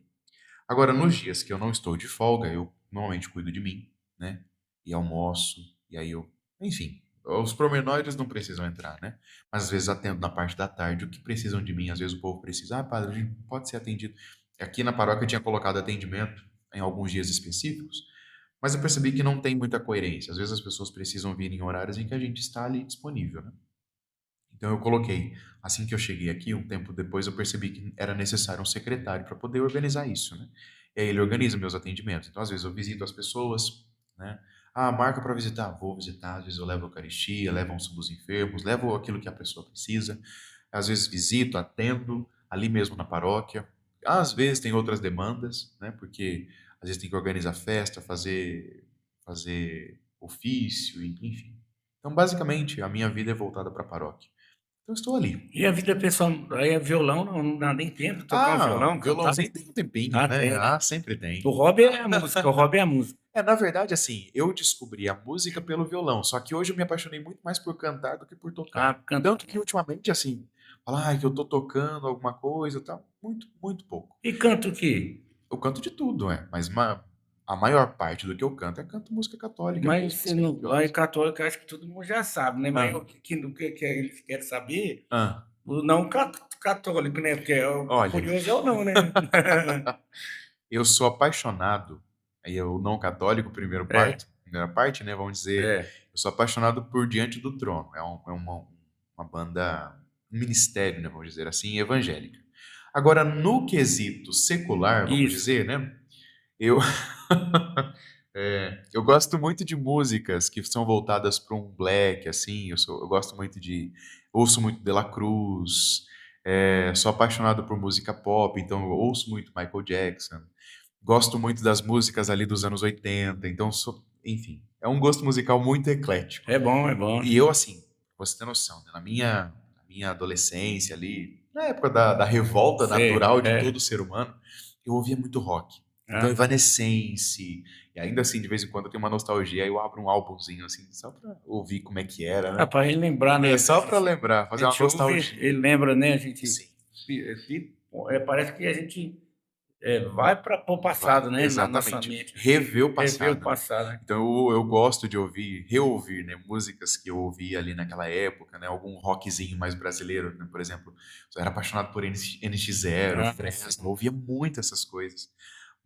Agora, nos dias que eu não estou de folga, eu normalmente cuido de mim, né? E almoço, e aí eu. Enfim, os pormenores não precisam entrar, né? Mas às vezes atendo na parte da tarde o que precisam de mim. Às vezes o povo precisa, padre, a gente pode ser atendido. Aqui na paróquia eu tinha colocado atendimento em alguns dias específicos, mas eu percebi que não tem muita coerência. Às vezes as pessoas precisam vir em horários em que a gente está ali disponível, né? Então eu coloquei, assim que eu cheguei aqui, um tempo depois eu percebi que era necessário um secretário para poder organizar isso, né? E aí ele organiza meus atendimentos. Então às vezes eu visito as pessoas, né? Ah, marca para visitar, vou visitar. Às vezes eu levo a Eucaristia, levo a unção dos enfermos, levo aquilo que a pessoa precisa. Às vezes visito, atendo ali mesmo na paróquia. Às vezes tem outras demandas, né? Porque às vezes tem que organizar festa, fazer ofício, enfim. Então basicamente a minha vida é voltada para a paróquia. Então estou ali. E a vida pessoal, aí é violão, não dá nem tempo de tocar um violão, cantar. Violãozinho tem um tempinho, Ah, né? tem, né? Sempre tem. O hobby é a música, o hobby é a música. Na verdade, assim, eu descobri a música pelo violão, só que hoje eu me apaixonei muito mais por cantar do que por tocar. Ah, cantar. Tanto que ultimamente, assim, falar que eu tô tocando alguma coisa, tá? Muito, muito pouco. E canta o quê? Eu canto de tudo, mas a maior parte do que eu canto é canto música católica Mas mesmo, se assim, não, aí religiosa. católico, acho que todo mundo já sabe, né? Mas Ah, o que eles querem saber, ah, o não católico, né? Porque o olha, curioso é o não, né? eu sou apaixonado, aí o não católico, É, primeira parte, né, vamos dizer, é. eu sou apaixonado por Diante do Trono, uma banda, um ministério, né, vamos dizer assim, evangélica. Agora, no quesito secular, vamos Isso. dizer, né, eu, eu gosto muito de músicas que são voltadas para um black, assim, eu gosto muito ouço muito De La Cruz, sou apaixonado por música pop, então eu ouço muito Michael Jackson, gosto muito das músicas ali dos anos 80, então enfim, é um gosto musical muito eclético. É bom, é bom. E eu, assim, pra você ter noção, né, minha adolescência ali, na época da revolta Sei, natural de todo ser humano, eu ouvia muito rock. Então, Ah, Evanescence, e ainda assim, de vez em quando eu tenho uma nostalgia, aí eu abro um álbumzinho assim, só pra ouvir como é que era, né? para relembrar, né? É só pra lembrar, A fazer uma gente ouve, nostalgia. ele lembra, né? A gente Sim, parece que a gente vai para o vai, passado, né? Na nossa exatamente. mente, a gente Rever o rever o passado, né? passado, né? Então eu gosto de ouvir, reouvir, né, músicas que eu ouvi ali naquela época, né? Algum rockzinho mais brasileiro, né? Por exemplo, eu era apaixonado por NX Zero, Ah, sim. Fresno, eu ouvia muito essas coisas.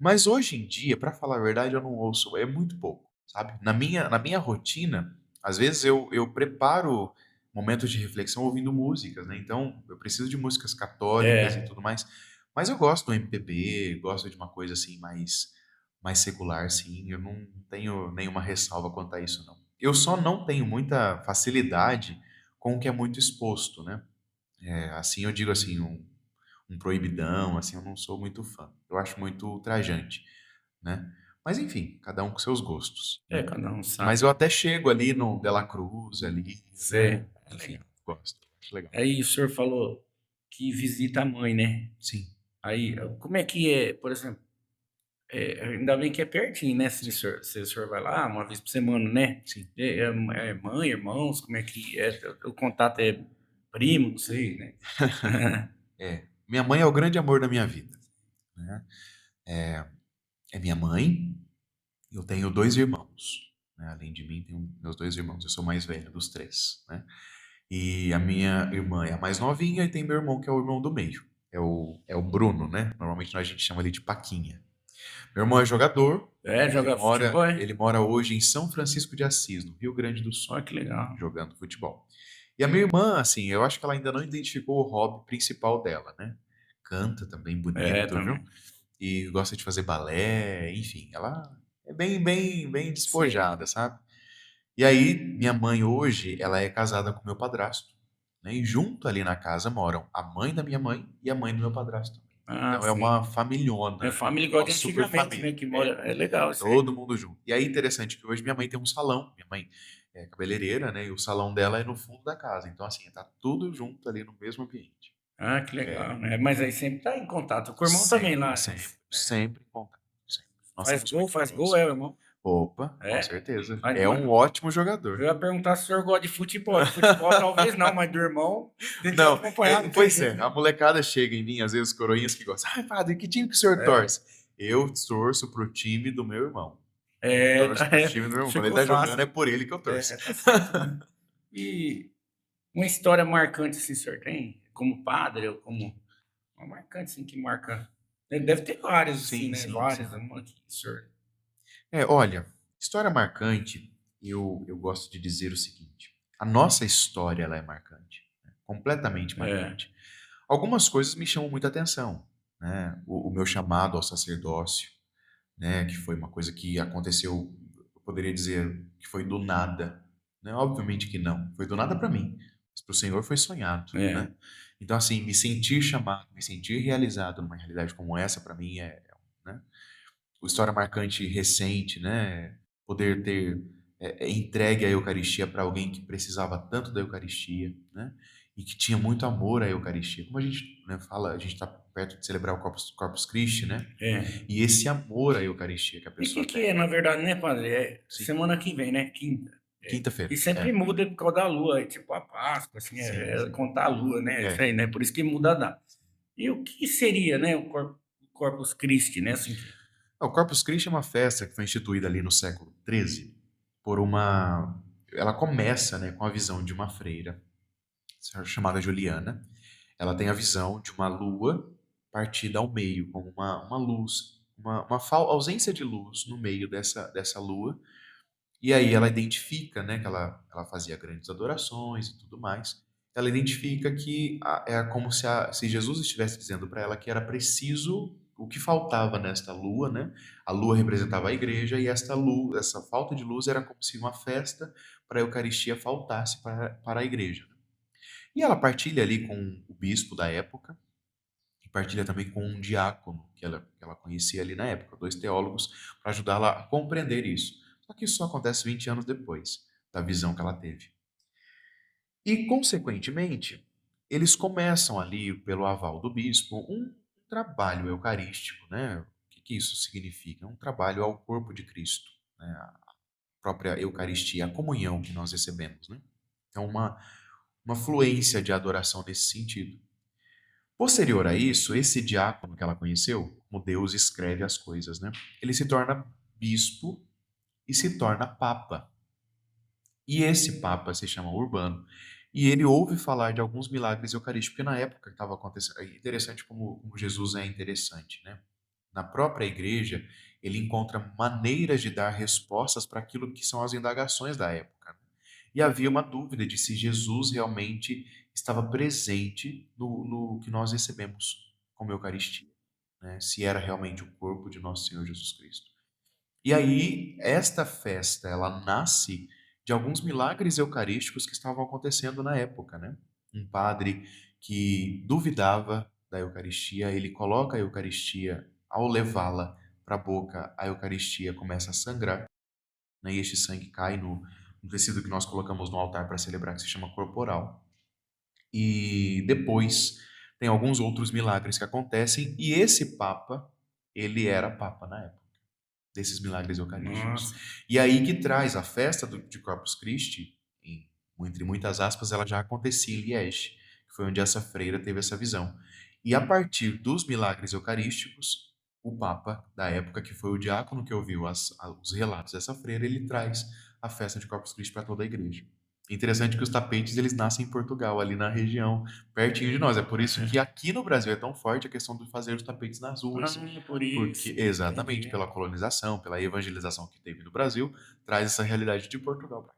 Mas hoje em dia, pra falar a verdade, eu não ouço, é muito pouco, sabe? Na minha rotina, às vezes eu preparo momentos de reflexão ouvindo músicas, né? Então, eu preciso de músicas católicas e É, tudo mais, mas eu gosto do MPB, gosto de uma coisa assim mais secular, sim. Eu não tenho nenhuma ressalva quanto a isso, não. Eu só não tenho muita facilidade com o que é muito exposto, né? Assim, eu digo assim, um proibidão, assim, eu não sou muito fã. Eu acho muito ultrajante, né? Mas enfim, cada um com seus gostos, né? cada um Mas sabe. eu até chego ali no Dela Cruz, ali, né? Sei. É Enfim, legal. gosto, acho legal. Aí o senhor falou que visita a mãe, né? Sim, Aí, como é que é, por exemplo, ainda bem que é pertinho, né? sim, Se o senhor vai lá uma vez por semana, né? sim. É mãe, irmãos, como é que é? O contato é primo, não sei, né? Minha mãe é o grande amor da minha vida, né? É minha mãe. Eu tenho dois irmãos, né? Além de mim, tenho meus dois irmãos. Eu sou o mais velho dos três, né? E a minha irmã é a mais novinha e tem meu irmão que é o irmão do meio. É o Bruno, né? Normalmente a gente chama ele de Paquinha. Meu irmão é jogador. Ele Joga mora, futebol, é? ele mora hoje em São Francisco de Assis, no Rio Grande do Sul, Olha que legal. jogando futebol. E a minha irmã, assim, eu acho que ela ainda não identificou o hobby principal dela, né? Canta também É, bonito, viu? também. E gosta de fazer balé, enfim, ela é bem, bem, bem Sim. despojada, sabe? E aí, minha mãe hoje, ela é casada com meu padrasto, né? E junto ali na casa moram a mãe da minha mãe e a mãe do meu padrasto também. Ah, Então é sim. uma É familhona, né? família É igual uma de super antigamente, família. né? Que mora. É legal isso aí. Todo mundo junto. E aí, interessante que hoje minha mãe tem um salão. Minha mãe é cabeleireira, né? E o salão dela é no fundo da casa. Então, assim, tá tudo junto ali no mesmo ambiente. Ah, que É, legal, né? Mas aí sempre tá em contato com o irmão também sempre, lá. sempre, sempre em contato. Sempre. Nós somos muito Faz gol, próximos. é, o irmão? Opa, com É. certeza. Mas, É um ótimo eu jogador. ia perguntar se o senhor gosta de futebol. De futebol talvez não, mas do irmão tem que Não, acompanhar, não tem pois jeito, é, a né? molecada chega em mim, às vezes coroinhas que gostam. Ai, padre, que time que o senhor É, torce? Eu torço pro time do meu irmão. Torço pro é, time do meu irmão. Quando ele ficou tá jogando, fácil. é por ele que eu torço. Tá certo, né? E uma história marcante, assim, o senhor tem? Como padre ou como... Uma marcante, assim, que marca... Deve ter várias, assim, Sim, né? sim, sim. Várias, uma que o senhor... Olha, história marcante, eu gosto de dizer o seguinte: a nossa história ela é marcante, né? Completamente É, marcante. Algumas coisas me chamam muita atenção, né? O meu chamado ao sacerdócio, né? Que foi uma coisa que aconteceu, eu poderia dizer que foi do nada, né? Obviamente que não, foi do nada para mim, mas para o Senhor foi sonhado, é. né? Então assim, me sentir chamado, me sentir realizado numa realidade como essa para mim né? Uma história marcante recente, né? Poder ter entregue a Eucaristia para alguém que precisava tanto da Eucaristia, né? E que tinha muito amor à Eucaristia. Como a gente, né, fala, a gente está perto de celebrar o Corpus Christi, né? É. E esse amor à Eucaristia que a E o que pessoa que é, tem. na verdade, né, padre? É Sim. semana que vem, né? Quinta. É. E Quinta-feira. sempre muda por causa da lua, é tipo a Páscoa, assim, Sim, sim. contar a lua, né? Isso É. aí, né? Por isso que muda a data. E o que seria, né, o Corpus Christi, né? Assim, O Corpus Christi é uma festa que foi instituída ali no século XIII por uma. Ela começa, né, com a visão de uma freira chamada Juliana. Ela tem a visão de uma lua partida ao meio, como uma luz, uma ausência de luz no meio dessa lua. E aí ela identifica, né, que ela fazia grandes adorações e tudo mais. Ela identifica que é como se Jesus estivesse dizendo para ela que era preciso o que faltava nesta lua, né? A lua representava a igreja e esta luz, essa falta de luz era como se uma festa para a Eucaristia faltasse para a igreja. E ela partilha ali com o bispo da época e partilha também com um diácono que ela conhecia ali na época, dois teólogos, para ajudá-la a compreender isso. Só que isso só acontece 20 anos depois da visão que ela teve. E, consequentemente, eles começam ali, pelo aval do bispo, um trabalho eucarístico, né? O que isso significa? Um trabalho ao corpo de Cristo, né? A própria Eucaristia, a comunhão que nós recebemos, né? Então, uma fluência de adoração nesse sentido. Posterior a isso, esse diácono que ela conheceu, como Deus escreve as coisas, né? Ele se torna bispo e se torna papa. E esse papa se chama Urbano. E ele ouve falar de alguns milagres eucarísticos, porque na época que estava acontecendo. É interessante como Jesus é interessante, né? Na própria igreja, ele encontra maneiras de dar respostas para aquilo que são as indagações da época. E havia uma dúvida de se Jesus realmente estava presente no que nós recebemos como Eucaristia, né? Se era realmente o corpo de nosso Senhor Jesus Cristo. E aí, esta festa, ela nasce de alguns milagres eucarísticos que estavam acontecendo na época, né? Um padre que duvidava da Eucaristia, ele coloca a Eucaristia, ao levá-la para a boca, a Eucaristia começa a sangrar, né? E este sangue cai no tecido que nós colocamos no altar para celebrar, que se chama corporal. E depois tem alguns outros milagres que acontecem, e esse Papa, ele era Papa na época desses milagres eucarísticos. Nossa. E aí que traz a festa de Corpus Christi, entre muitas aspas, ela já acontecia em Liege, que foi onde essa freira teve essa visão. E a partir dos milagres eucarísticos, o Papa da época, que foi o diácono que ouviu os relatos dessa freira, ele traz a festa de Corpus Christi para toda a igreja. Interessante que os tapetes eles nascem em Portugal, ali na região, pertinho de nós. É por isso que aqui no Brasil é tão forte a questão de fazer os tapetes nas ruas. Por Porque, isso. exatamente, Entendi. pela colonização, pela evangelização que teve no Brasil, traz essa realidade de Portugal.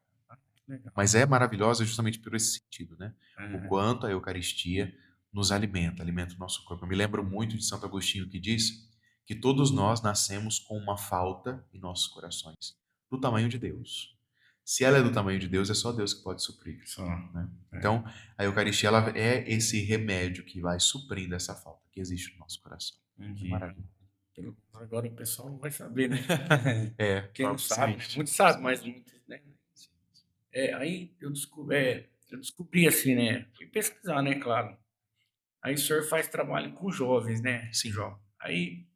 Legal. Mas é maravilhosa justamente por esse sentido, né? O É. quanto a Eucaristia nos alimenta, alimenta o nosso corpo. Eu me lembro muito de Santo Agostinho que diz que todos nós nascemos com uma falta em nossos corações, do tamanho de Deus. Se ela é do tamanho de Deus, é só Deus que pode suprir, Só. né? É. Então, a Eucaristia ela é esse remédio que vai suprindo essa falta que existe no nosso coração. Entendi. Maravilha. Agora o pessoal vai saber, né? É, Quem não Corpus sabe, né? Christi. Muitos sabem, mas muitos, né? Aí eu descobri assim, né? Fui pesquisar, né? Claro. Aí o senhor faz trabalho com jovens, né? Sim, Aí,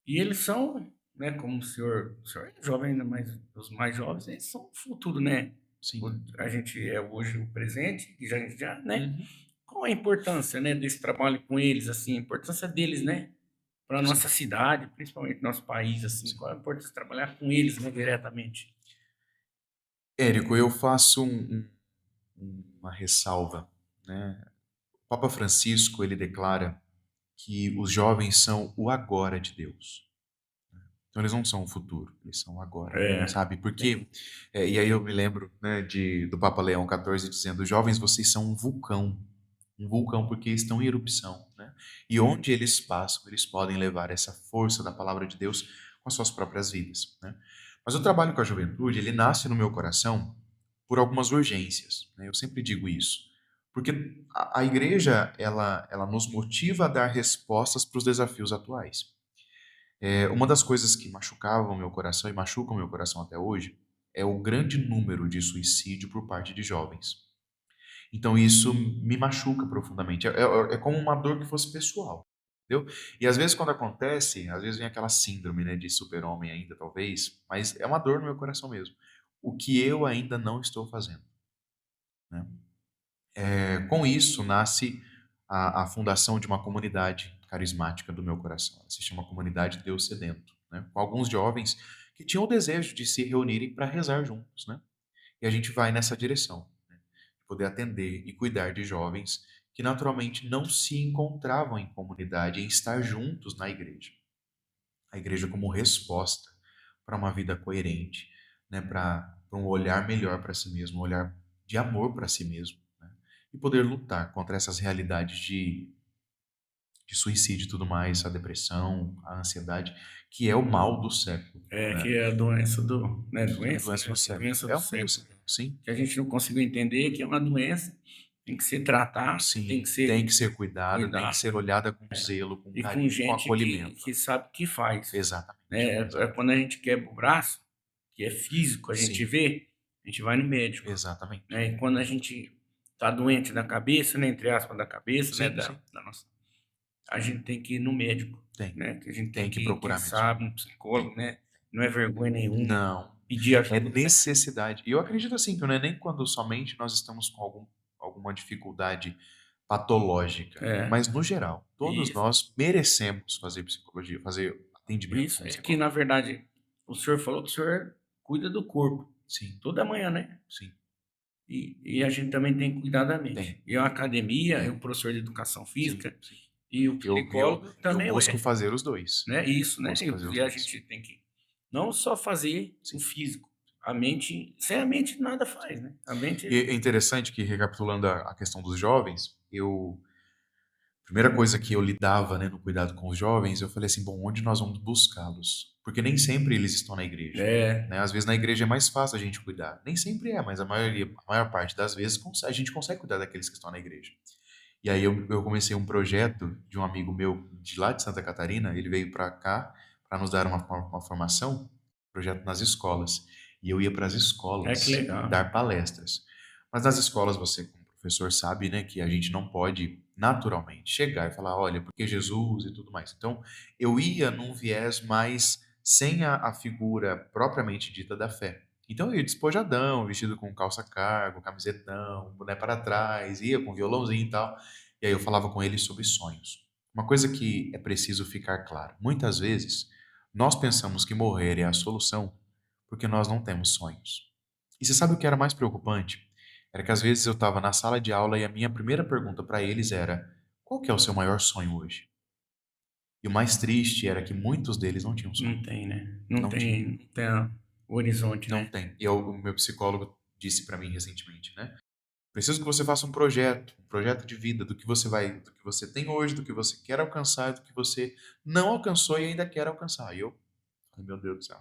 e eles são, né? Como o senhor é jovem ainda, mas os mais jovens, eles são o futuro, né? sim. A gente é hoje o presente, e já, né? Uhum. Qual a importância, né, desse trabalho com eles, assim, a importância deles, né, para a Sim, nossa cidade, principalmente nosso país, assim, sim. qual a importância de trabalhar com eles, né, diretamente? Érico, eu faço uma ressalva, né? O Papa Francisco, ele declara que os jovens são o agora de Deus. Então eles não são o futuro, eles são o agora, É, sabe? Porque, e aí eu me lembro, né, do Papa Leão XIV dizendo, jovens, vocês são um vulcão porque estão em erupção, né? E onde eles passam, eles podem levar essa força da palavra de Deus com as suas próprias vidas, né? Mas o trabalho com a juventude, ele nasce no meu coração por algumas urgências, né? Eu sempre digo isso. Porque a igreja, ela nos motiva a dar respostas para os desafios atuais. Uma das coisas que machucavam meu coração e machucam meu coração até hoje é o grande número de suicídio por parte de jovens. Então isso me machuca profundamente. É como uma dor que fosse pessoal, entendeu? E às vezes quando acontece, às vezes vem aquela síndrome, né, de super-homem ainda, talvez, mas é uma dor no meu coração mesmo. O que eu ainda não estou fazendo, né? Com isso nasce a fundação de uma comunidade carismática do meu coração. Ela se chama Comunidade Deus Sedento, né? Com alguns jovens que tinham o desejo de se reunirem para rezar juntos, né? E a gente vai nessa direção, né? Poder atender e cuidar de jovens que naturalmente não se encontravam em comunidade, em estar juntos na igreja. A igreja como resposta para uma vida coerente, né? Para um olhar melhor para si mesmo, um olhar de amor para si mesmo, né? E poder lutar contra essas realidades de suicídio e tudo mais, a depressão, a ansiedade, que é o mal do século, né? Que é a doença do, né, É a doença, doença né, do século. doença É do uma doença, século, sim. que a gente não conseguiu entender que é uma doença, tem que ser tratada, tem Sim, que ser tem que ser cuidada, tem que cuidada, ser olhada com zelo, com e com carinho, com gente acolhimento. que sabe o que faz, Exatamente, né? exatamente. Quando a gente quebra o braço, que é físico, a gente Sim, vê, a gente vai no médico, exatamente. né? E quando a gente tá doente da cabeça, né, entre aspas, da cabeça, né, Sim, sim. da nossa, a gente tem que ir no médico, Tem. né, que a gente tem Tem que que, quem procurar mesmo. sabe, um psicólogo, né, não é vergonha nenhuma Não. pedir É ajuda, né? necessidade. E eu acredito assim, que não é nem quando somente nós estamos com alguma dificuldade patológica, É, mas no geral, todos isso, nós merecemos fazer psicologia, fazer atendimento isso. com um É que, psicólogo. na verdade, o senhor falou que o senhor cuida do corpo Sim, toda manhã, né? sim, E a gente também tem que cuidar da tem, mente. E a academia, e tem, o professor de educação sim, física sim. e o Eu psicólogo eu também busco é, fazer os dois. né? Isso, né? Busco fazer os E a dois. gente tem que não só fazer o Sim. físico, a mente, sem a mente nada faz, né? A E mente é interessante que, recapitulando a questão dos jovens, primeira coisa que eu lidava, né, no cuidado com os jovens, eu falei assim, bom, onde nós vamos buscá-los? Porque nem sempre eles estão na igreja, é, né? Às vezes na igreja é mais fácil a gente cuidar. Nem sempre é, mas a maior parte das vezes a gente consegue cuidar daqueles que estão na igreja. E aí eu comecei um projeto de um amigo meu de lá de Santa Catarina, ele veio para cá para nos dar uma formação, projeto nas escolas. E eu ia para as é que escolas legal. dar palestras. Mas nas escolas, você como professor sabe, né, que a gente não pode naturalmente chegar e falar, olha, porque Jesus e tudo mais. Então, eu ia num viés mais sem a figura propriamente dita da fé. Então eu ia despojadão, vestido com calça cargo, camisetão, boné para trás, ia com violãozinho e tal. E aí eu falava com ele sobre sonhos. Uma coisa que é preciso ficar claro: muitas vezes nós pensamos que morrer é a solução porque nós não temos sonhos. E você sabe o que era mais preocupante? Era que às vezes eu estava na sala de aula e a minha primeira pergunta para eles era: qual que é o seu maior sonho hoje? E o mais triste era que muitos deles não tinham sonho. Não tem, né? Não Não tinham. tem, não tem o horizonte, Não né? tem. O meu psicólogo disse para mim recentemente, né? Preciso que você faça um projeto de vida do que você tem hoje, do que você quer alcançar, do que você não alcançou e ainda quer alcançar. E eu, ai meu Deus do céu,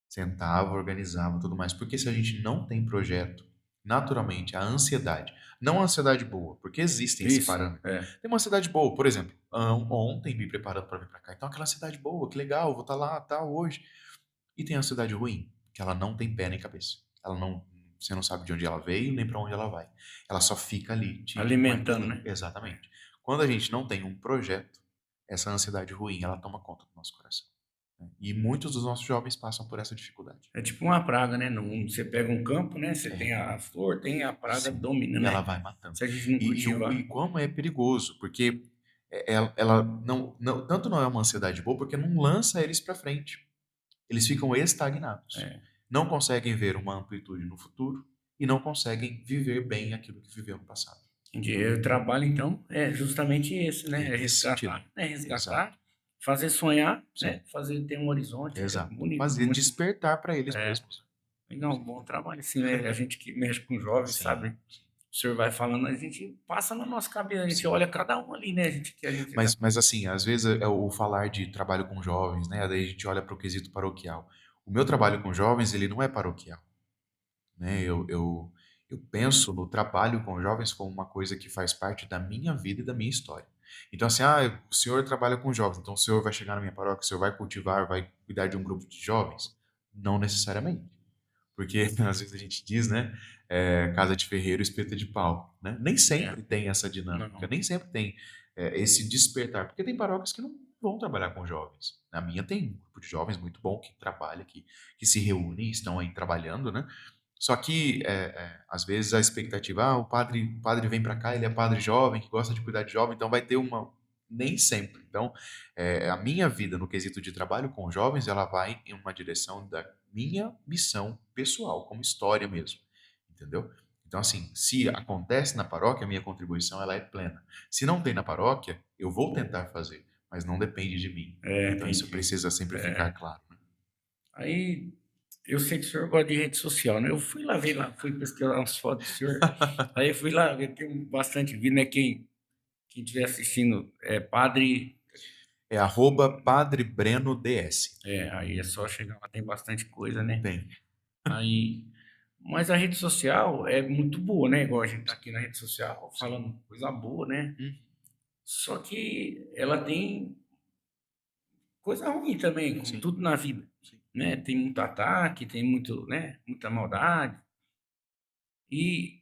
sentava, organizava, tudo mais. Porque se a gente não tem projeto, naturalmente a ansiedade, não a ansiedade boa, porque existem esse Isso, parâmetro. é. Tem uma ansiedade boa, por exemplo, ontem me preparando para vir para cá, então aquela ansiedade boa, que legal, vou estar lá, tá hoje. E tem a ansiedade ruim, que ela não tem pé nem cabeça. Ela não, você não sabe de onde ela veio nem para onde ela vai. Ela só fica ali te Alimentando, martelando. né? Exatamente. Quando a gente não tem um projeto, essa ansiedade ruim, ela toma conta do nosso coração, né? E muitos dos nossos jovens passam por essa dificuldade. É tipo uma praga, né? Você pega um campo, né? Você tem É, a flor, tem a praga sim. domina, E ela né? vai matando. Se a gente não E cultivar. como é perigoso, porque ela tanto não é uma ansiedade boa, porque não lança eles para frente. Eles ficam estagnados. É, Não conseguem ver uma amplitude no futuro e não conseguem viver bem aquilo que viveu no passado. entendi. O trabalho, então, é justamente esse, É né? É nesse sentido. resgatar, né? Resgatar, Exato. fazer sonhar, Sim, né? Fazer ter um horizonte. É exato. bonito, Fazer muito. despertar para eles É, mesmos. legal, um bom trabalho, sim, né? A gente que mexe com jovens, Sim, sabe? O senhor vai falando, a gente passa na nossa cabeça, a gente sim. olha cada um ali, né? A gente dá. Mas assim, às vezes é o falar de trabalho com jovens, né? Daí a gente olha para o quesito paroquial. O meu trabalho com jovens, ele não é paroquial, né? Eu penso no trabalho com jovens como uma coisa que faz parte da minha vida e da minha história. Então, assim, o senhor trabalha com jovens, então o senhor vai chegar na minha paróquia, o senhor vai cultivar, vai cuidar de um grupo de jovens? Não necessariamente. Porque às vezes a gente diz, né, casa de ferreiro, espeta de pau, né? Nem É, sempre tem essa dinâmica, não. nem sempre tem esse despertar, porque tem paróquias que não vão trabalhar com jovens. Na minha tem um grupo de jovens muito bom que trabalha, que se reúne, estão aí trabalhando, né? Só que às vezes a expectativa, o padre vem para cá, ele é padre jovem, que gosta de cuidar de jovem, então vai ter uma. Nem sempre. Então, a minha vida no quesito de trabalho com jovens, ela vai em uma direção da minha missão pessoal, como história mesmo, entendeu? Então, assim, se acontece na paróquia, a minha contribuição ela é plena. Se não tem na paróquia, eu vou tentar fazer, mas não depende de mim. É, Então, isso entendi. precisa sempre ficar É. claro, né? Aí, eu sei que o senhor gosta de rede social, né? Eu fui lá ver lá, fui pesquisar umas fotos do senhor. Aí eu fui lá ver, tem bastante vídeo, né? Quem estiver assistindo, padre. É arroba Padre Breno DS. Aí é só chegar lá, tem bastante coisa, né? Tem. Aí, mas a rede social é muito boa, né? Igual a gente tá aqui na rede social Sim. falando coisa boa, né? Hum, Só que ela tem coisa ruim também, como sim. tudo na vida, Sim. né? Tem muito ataque, tem muito, né? Muita maldade. E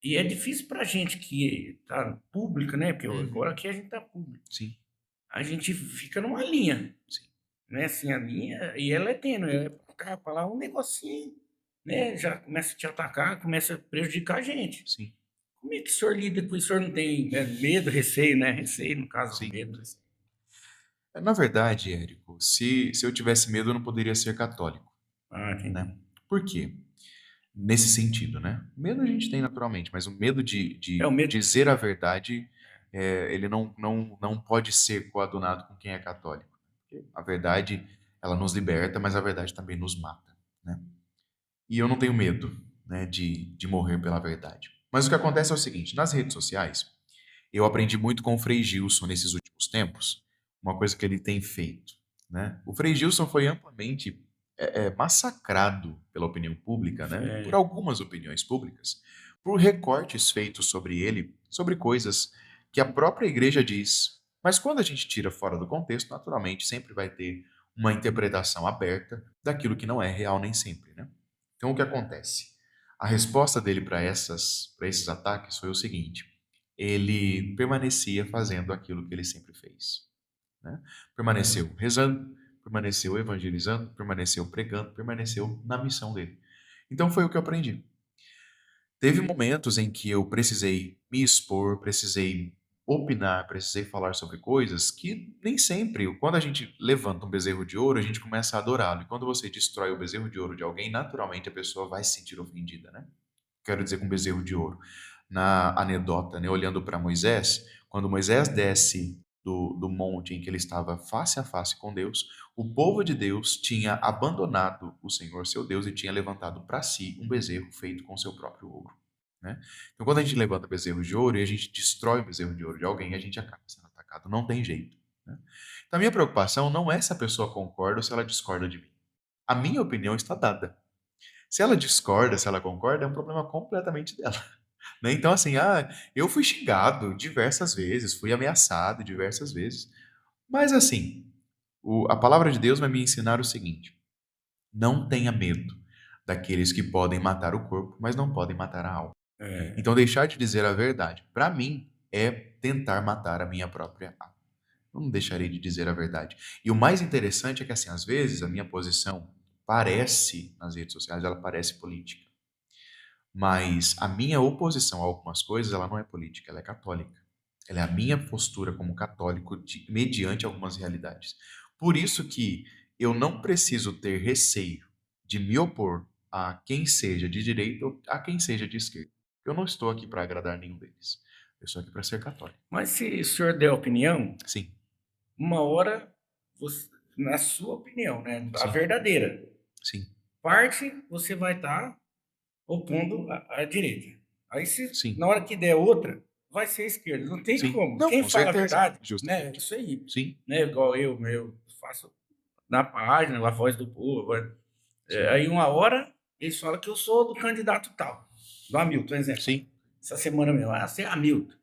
E é difícil para a gente que tá pública, né? Porque agora Uhum. aqui a gente tá público. Sim, A gente fica numa linha, sim, né? Assim, a linha, e ela é tênue, é pra cá, pra lá, um negocinho, né? Já começa a te atacar, começa a prejudicar a gente. sim, Como é que o senhor lida com isso? O senhor não tem, né, medo, receio, né? Receio, no caso, sim. medo, receio. Na verdade, Érico, se eu tivesse medo, eu não poderia ser católico, Ah, entendi. né? Por quê? Nesse sentido, né? Medo a gente tem naturalmente, mas o medo É o de medo. dizer a verdade, ele não pode ser coadunado com quem é católico. Porque a verdade, ela nos liberta, mas a verdade também nos mata, né? E eu não tenho medo, né, de morrer pela verdade. Mas o que acontece é o seguinte, nas redes sociais, eu aprendi muito com o Frei Gilson nesses últimos tempos, uma coisa que ele tem feito, né? O Frei Gilson foi amplamente massacrado pela opinião pública, né? Por É, algumas opiniões públicas, por recortes feitos sobre ele, sobre coisas que a própria igreja diz. Mas quando a gente tira fora do contexto, naturalmente sempre vai ter uma interpretação aberta daquilo que não é real nem sempre, né? Então o que acontece? A resposta dele para esses ataques foi o seguinte: ele permanecia fazendo aquilo que ele sempre fez, né? Permaneceu rezando, permaneceu evangelizando, permaneceu pregando, permaneceu na missão dele. Então foi o que eu aprendi. Teve momentos em que eu precisei me expor, precisei opinar, precisei falar sobre coisas que nem sempre, quando a gente levanta um bezerro de ouro, a gente começa a adorá-lo. E quando você destrói o bezerro de ouro de alguém, naturalmente a pessoa vai se sentir ofendida, né? Quero dizer com bezerro de ouro. Na anedota, né, olhando para Moisés, quando Moisés desce do monte em que ele estava face a face com Deus, o povo de Deus tinha abandonado o Senhor seu Deus e tinha levantado para si um bezerro feito com seu próprio ouro, né? Então, quando a gente levanta bezerro de ouro e a gente destrói o bezerro de ouro de alguém, a gente acaba sendo atacado. Não tem jeito, né? Então, a minha preocupação não é se a pessoa concorda ou se ela discorda de mim. A minha opinião está dada. Se ela discorda, se ela concorda, é um problema completamente dela, né? Então, assim, eu fui xingado diversas vezes, fui ameaçado diversas vezes, mas assim, a palavra de Deus vai me ensinar o seguinte: não tenha medo daqueles que podem matar o corpo, mas não podem matar a alma. é. Então, deixar de dizer a verdade, para mim, é tentar matar a minha própria alma. Eu não deixarei de dizer a verdade. E o mais interessante é que, assim, às vezes a minha posição parece, nas redes sociais, ela parece política. Mas a minha oposição a algumas coisas, ela não é política, ela é católica. Ela é a minha postura como católico mediante algumas realidades. Por isso que eu não preciso ter receio de me opor a quem seja de direita ou a quem seja de esquerda. Eu não estou aqui para agradar nenhum deles. Eu estou aqui para ser católico. Mas se o senhor der opinião, Sim, uma hora, na sua opinião, né? A sim, verdadeira sim, parte, você vai estar opondo a direita. Aí, se sim, na hora que der outra, vai ser a esquerda. Não tem sim. como. Não, Quem com fala a certeza. verdade, né? É Justamente. isso aí. Sim, Né? Igual eu faço na página, a voz do povo. sim, Aí, uma hora, eles falam que eu sou do candidato tal, do Hamilton, exemplo. sim, Essa semana mesmo, você é Hamilton.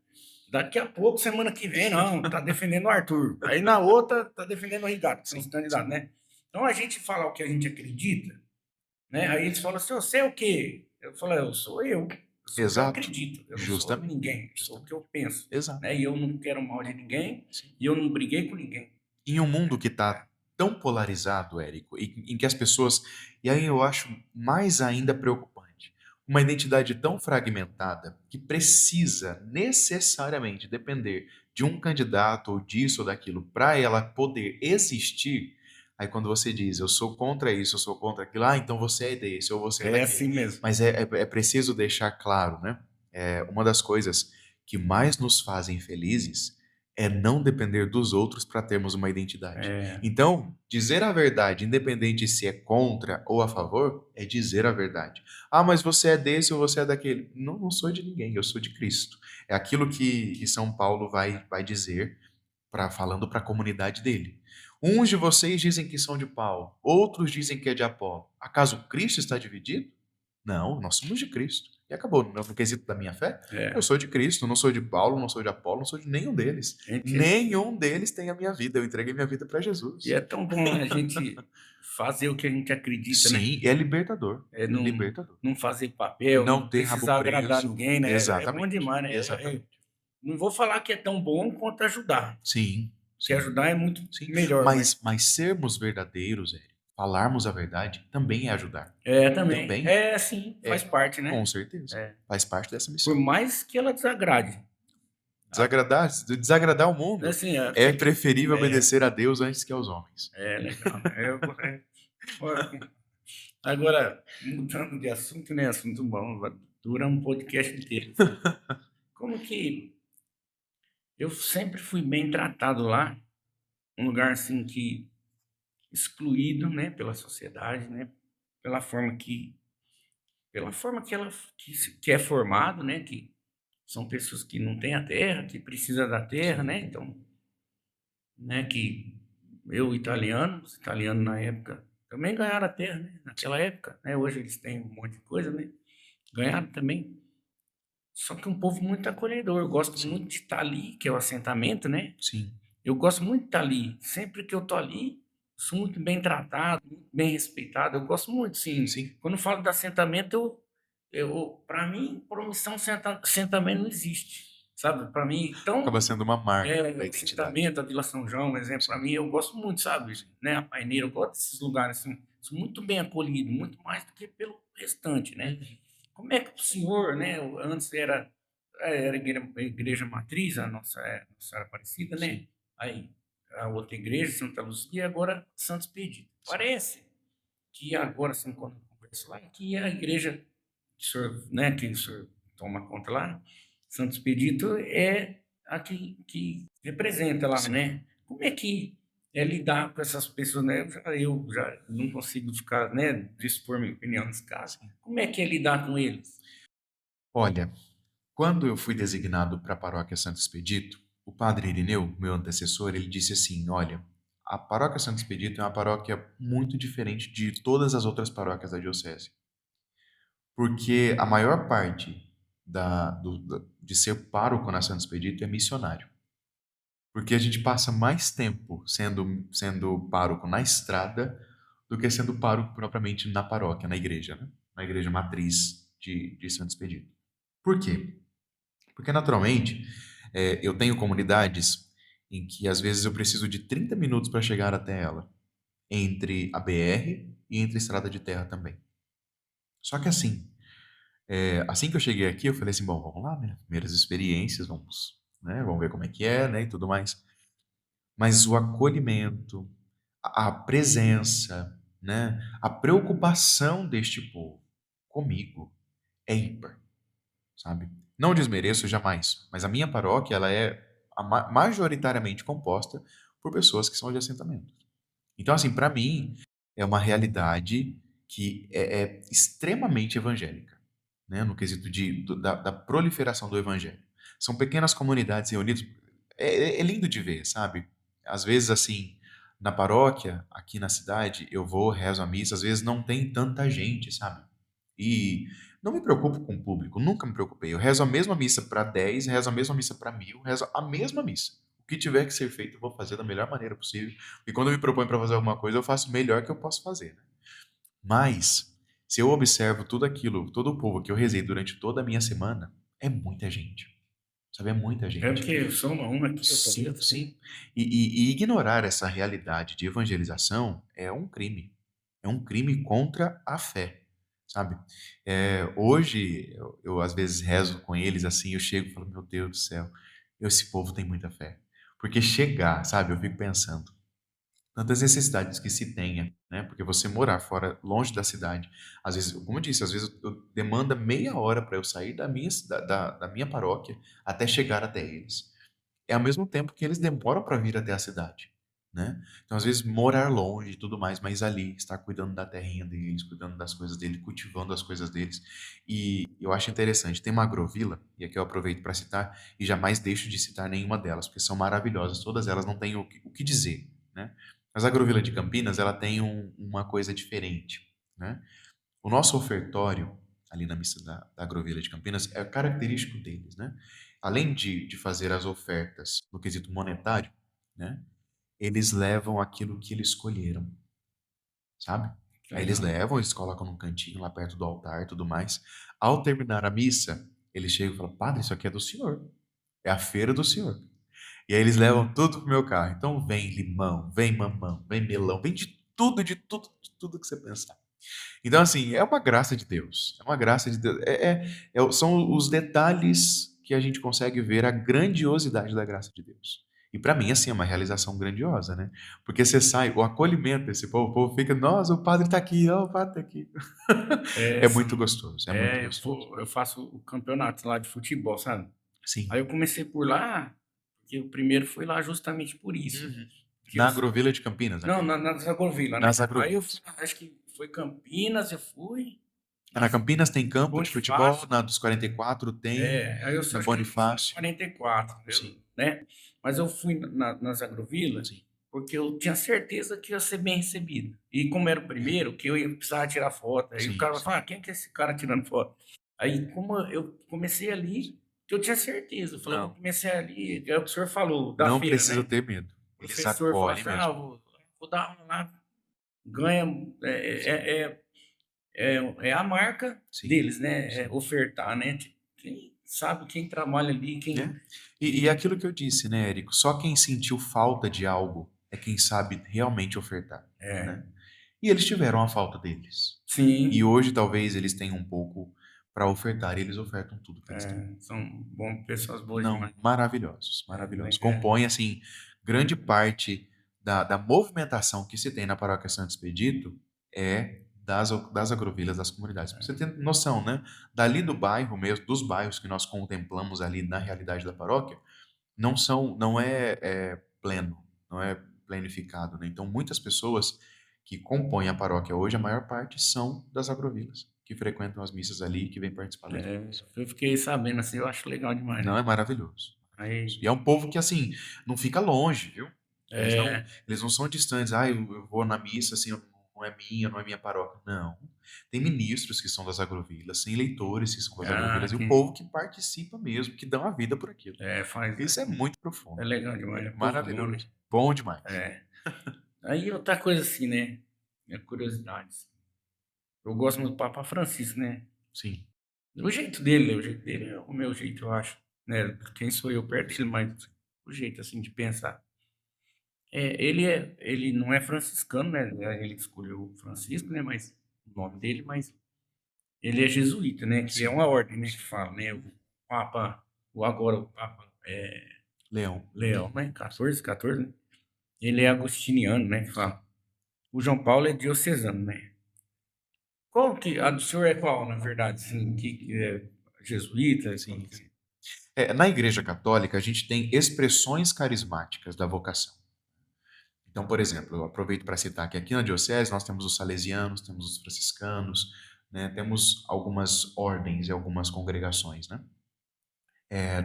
Daqui a pouco, semana que vem, não, tá defendendo o Arthur. Aí na outra, tá defendendo o Ricardo, que são os sim, candidatos, sim. né? Então a gente fala o que a gente acredita, né? Aí eles falam assim: você é o quê? Eu falo: eu sou eu. Eu sou o que eu Exato. acredito. Eu não sou Justamente. ninguém. Eu sou o que Justamente. eu penso. Exato. Né? E eu não quero mal de ninguém. Sim. E eu não briguei com ninguém. Em um mundo que está tão polarizado, Érico, em que as pessoas. E aí eu acho mais ainda preocupante. Uma identidade tão fragmentada que precisa necessariamente depender de um candidato ou disso ou daquilo para ela poder existir. Aí quando você diz, eu sou contra isso, eu sou contra aquilo, então você é desse ou você é É daquele. assim mesmo. Mas é preciso deixar claro, né? Uma das coisas que mais nos fazem felizes é não depender dos outros para termos uma identidade. É, Então, dizer a verdade, independente se é contra ou a favor, é dizer a verdade. Ah, mas você é desse ou você é daquele. Não, não sou de ninguém, eu sou de Cristo. É aquilo que São Paulo vai dizer falando para a comunidade dele. Uns de vocês dizem que são de Paulo, outros dizem que é de Apolo. Acaso Cristo está dividido? Não, nós somos de Cristo. E acabou. No quesito da minha fé, eu É, sou de Cristo, não sou de Paulo, não sou de Apolo, não sou de nenhum deles. a gente, Nenhum deles tem a minha vida. Eu entreguei minha vida para e Jesus. é tão bom a gente fazer o que a gente acredita, né? Sim, é libertador. É É libertador. não fazer papel, Não não ter rabo precisar agradar preso. ninguém, né? É bom Exatamente. demais, né? Exatamente. Não vou falar que é tão bom quanto ajudar, Sim, que sim, ajudar é muito sim. melhor, mas Mas sermos verdadeiros, Érico, falarmos a verdade, também é ajudar. é também. Também. É, sim, faz É, parte, com né? certeza. É. Faz parte dessa Por missão. mais que ela desagrade. Ah, Desagradar o mundo assim, é preferível é, obedecer a Deus antes que aos homens. é legal. Agora, mudando de assunto, né? Assunto bom, dura um podcast inteiro. Como que eu sempre fui bem tratado lá, um lugar assim que excluído, né, pela sociedade, né, pela forma que pela forma que ela que é formado, né, que são pessoas que não têm a terra, que precisa da terra, Sim, né? Então, né, que eu italiano, os italianos na época também ganharam a terra, né? Naquela época, né? Hoje eles têm um monte de coisa, né? Ganharam também. Só que um povo muito acolhedor. Eu gosto sim, muito de estar ali, que é o assentamento, né? sim, Eu gosto muito de estar ali. Sempre que eu tô ali, sou muito bem tratado, muito bem respeitado. Eu gosto muito, sim. sim. Quando eu falo de assentamento, para mim, promissão assentamento não existe, sabe? Para mim, Acaba então, sendo uma marca da identidade. assentamento, a Vila São João, um exemplo, para Sim, mim, eu gosto muito, sabe? sim, Né? A Paineira, eu gosto desses lugares, assim, sou muito bem acolhido, muito mais do que pelo restante, né? uhum, Como é que o senhor, né? Antes era a igreja matriz, a Nossa Senhora Aparecida, né? sim, Aí a outra igreja, Santa Luzia, agora Santos Expedito. sim, Parece que agora, assim, quando eu converso lá, que a igreja que o senhor, né, que o senhor toma conta lá, Santos Expedito, é a que representa lá, sim. né? Como é que é lidar com essas pessoas, né? Eu já não consigo ficar, né, dispor minha opinião nesse caso. Sim. Como é que é lidar com eles? Olha, quando eu fui designado para a paróquia Santo Expedito, o padre Irineu, meu antecessor, ele disse assim: olha, a paróquia Santo Expedito é uma paróquia muito diferente de todas as outras paróquias da diocese, porque a maior parte de ser pároco na Santo Expedito é missionário. Porque a gente passa mais tempo sendo pároco na estrada do que sendo pároco propriamente na paróquia, na igreja, né? Na igreja matriz de Santo Expedito. Por quê? Porque, naturalmente, eu tenho comunidades em que, às vezes, eu preciso de 30 minutos para chegar até ela, entre a BR e entre a estrada de terra também. Só que assim que eu cheguei aqui, eu falei assim, bom, vamos lá, né? Primeiras experiências, vamos ver como é, né, e tudo mais. Mas o acolhimento, a presença, né, a preocupação deste povo comigo é ímpar, sabe? Não desmereço jamais, mas a minha paróquia ela é majoritariamente composta por pessoas que são de assentamento. Então, assim, para mim é uma realidade que é extremamente evangélica, né, no quesito da proliferação do evangelho. São pequenas comunidades reunidas. É lindo de ver, sabe? Às vezes, assim, na paróquia, aqui na cidade, eu vou, rezo a missa, às vezes não tem tanta gente, sabe? E não me preocupo com o público, nunca me preocupei. Eu rezo a mesma missa para 10, rezo a mesma missa para 1000, rezo a mesma missa. O que tiver que ser feito, eu vou fazer da melhor maneira possível. E quando eu me proponho para fazer alguma coisa, eu faço o melhor que eu posso fazer, né? Mas, se eu observo tudo aquilo, todo o povo que eu rezei durante toda a minha semana, é muita gente. Sabe, é muita É gente. porque eu sou uma aqui, outra ali, Sim, outra sim. ali. E ignorar essa realidade de evangelização é um crime. É um crime contra a fé, sabe? Hoje, eu às vezes rezo com eles assim, eu chego e falo, meu Deus do céu, esse povo tem muita fé. Porque chegar, sabe, eu fico pensando, tantas necessidades que se tenha, né? Porque você morar fora, longe da cidade, às vezes, como eu disse, às vezes demanda meia hora para eu sair da minha paróquia até chegar até eles. É ao mesmo tempo que eles demoram para vir até a cidade, né? Então, às vezes, morar longe e tudo mais, mas ali, estar cuidando da terrinha deles, cuidando das coisas deles, cultivando as coisas deles. E eu acho interessante, tem uma agrovila, e aqui eu aproveito para citar, e jamais deixo de citar nenhuma delas, porque são maravilhosas, todas elas não têm o que dizer, né? Mas a agrovila de Campinas, ela tem uma coisa diferente, né? O nosso ofertório, ali na missa da Agrovilha de Campinas, é característico deles, né? Além de fazer as ofertas no quesito monetário, né? Eles levam aquilo que eles escolheram, sabe? Aí eles Legal. levam, eles colocam num cantinho lá perto do altar e tudo mais. Ao terminar a missa, eles chegam e falam: Padre, isso aqui é do senhor. É a feira do senhor. E aí eles levam tudo pro meu carro. Então vem limão, vem mamão, vem melão, vem de tudo que você pensar. Então, assim, é uma graça de Deus. É uma graça de Deus. São os detalhes que a gente consegue ver a grandiosidade da graça de Deus. E para mim, assim, é uma realização grandiosa, né? Porque você sai, o acolhimento desse povo, o povo fica, nossa, o padre tá aqui, ó, o padre tá aqui. É, É muito gostoso, é muito gostoso. eu faço o campeonato lá de futebol, sabe? Sim. Aí eu comecei por lá, porque o primeiro foi lá justamente por isso. Uhum. Que eu, Na Agrovila de Campinas, não, aquele. na Zagovila, né? Nas Aí eu fui, Agrovilas. acho que foi Campinas, eu fui, Na nas Campinas tem campo de futebol, Bonifácio, na dos 44 tem, aí eu na acho que eu fui na Bonifácio. 44, Sim, né? Mas eu fui nas Agrovila sim. porque eu tinha certeza que ia ser bem recebido. E como era o É, primeiro, que eu ia precisar tirar foto, aí o sim, cara vai sim. falar, quem é esse cara tirando foto? Aí como eu comecei ali, que eu tinha certeza, eu falei, eu vou Não, começar ali, é o que o senhor falou, da não feira, precisa né? ter medo. O Eles professor falou acolhem assim, mesmo. vou dar uma lá, ganha, Sim, é a marca sim, deles, né? É sim. ofertar, né? Quem sabe, quem trabalha ali, É. quem. E aquilo que eu disse, né, Érico? Só quem sentiu falta de algo é quem sabe realmente ofertar, É, né? E eles tiveram a falta deles. E sim, hoje talvez eles tenham um pouco para ofertar e eles ofertam tudo que eles têm. são pessoas boas Não, demais. maravilhosos, É, maravilhosos. é, Compõem, assim, grande parte da movimentação que se tem na Paróquia Santo Expedito é das agrovilas das comunidades. Pra você ter noção, né? Dali do bairro mesmo, dos bairros que nós contemplamos ali na realidade da paróquia, não é pleno, não é planificado, né? Então, muitas pessoas que compõem a paróquia hoje, a maior parte são das agrovilas, que frequentam as missas ali, que vêm participar das missas. eu fiquei sabendo assim, eu acho legal demais, Não, né? é maravilhoso. Maravilhoso. Aí, E é um povo que, assim, não fica longe, viu? Eles não, é, eles não são distantes. Ah, eu vou na missa, assim, não é minha paróquia. Não. Tem ministros que são das agrovilas, tem eleitores que são das agrovilas, e o que povo que participa mesmo, que dão a vida por aquilo. faz, Isso é muito é profundo. legal demais, é povo bom, né? Maravilhoso. Bom demais. É. Aí outra coisa assim, né? É curiosidade, assim. Eu gosto muito do Papa Francisco, né? Sim. O jeito dele é o meu jeito, eu acho, né? Quem sou eu perto dele, mas o jeito assim de pensar. Ele não é franciscano, né? Ele escolheu o Francisco, né? Mas o nome dele, mas ele é jesuíta, né? Que é Sim. uma ordem, né? Que Sim. fala, né? O Papa, o Papa Leão. Leão, né? 14, né? Ele é agostiniano, né? Que Sim. fala. O João Paulo é diocesano, né? Qual que a do senhor é qual, na verdade? Assim, que é jesuíta? Sim. Sim. Na Igreja Católica, a gente tem expressões carismáticas da vocação. Então, por exemplo, eu aproveito para citar que aqui na Diocese nós temos os salesianos, temos os franciscanos, né, temos algumas ordens e algumas congregações, né?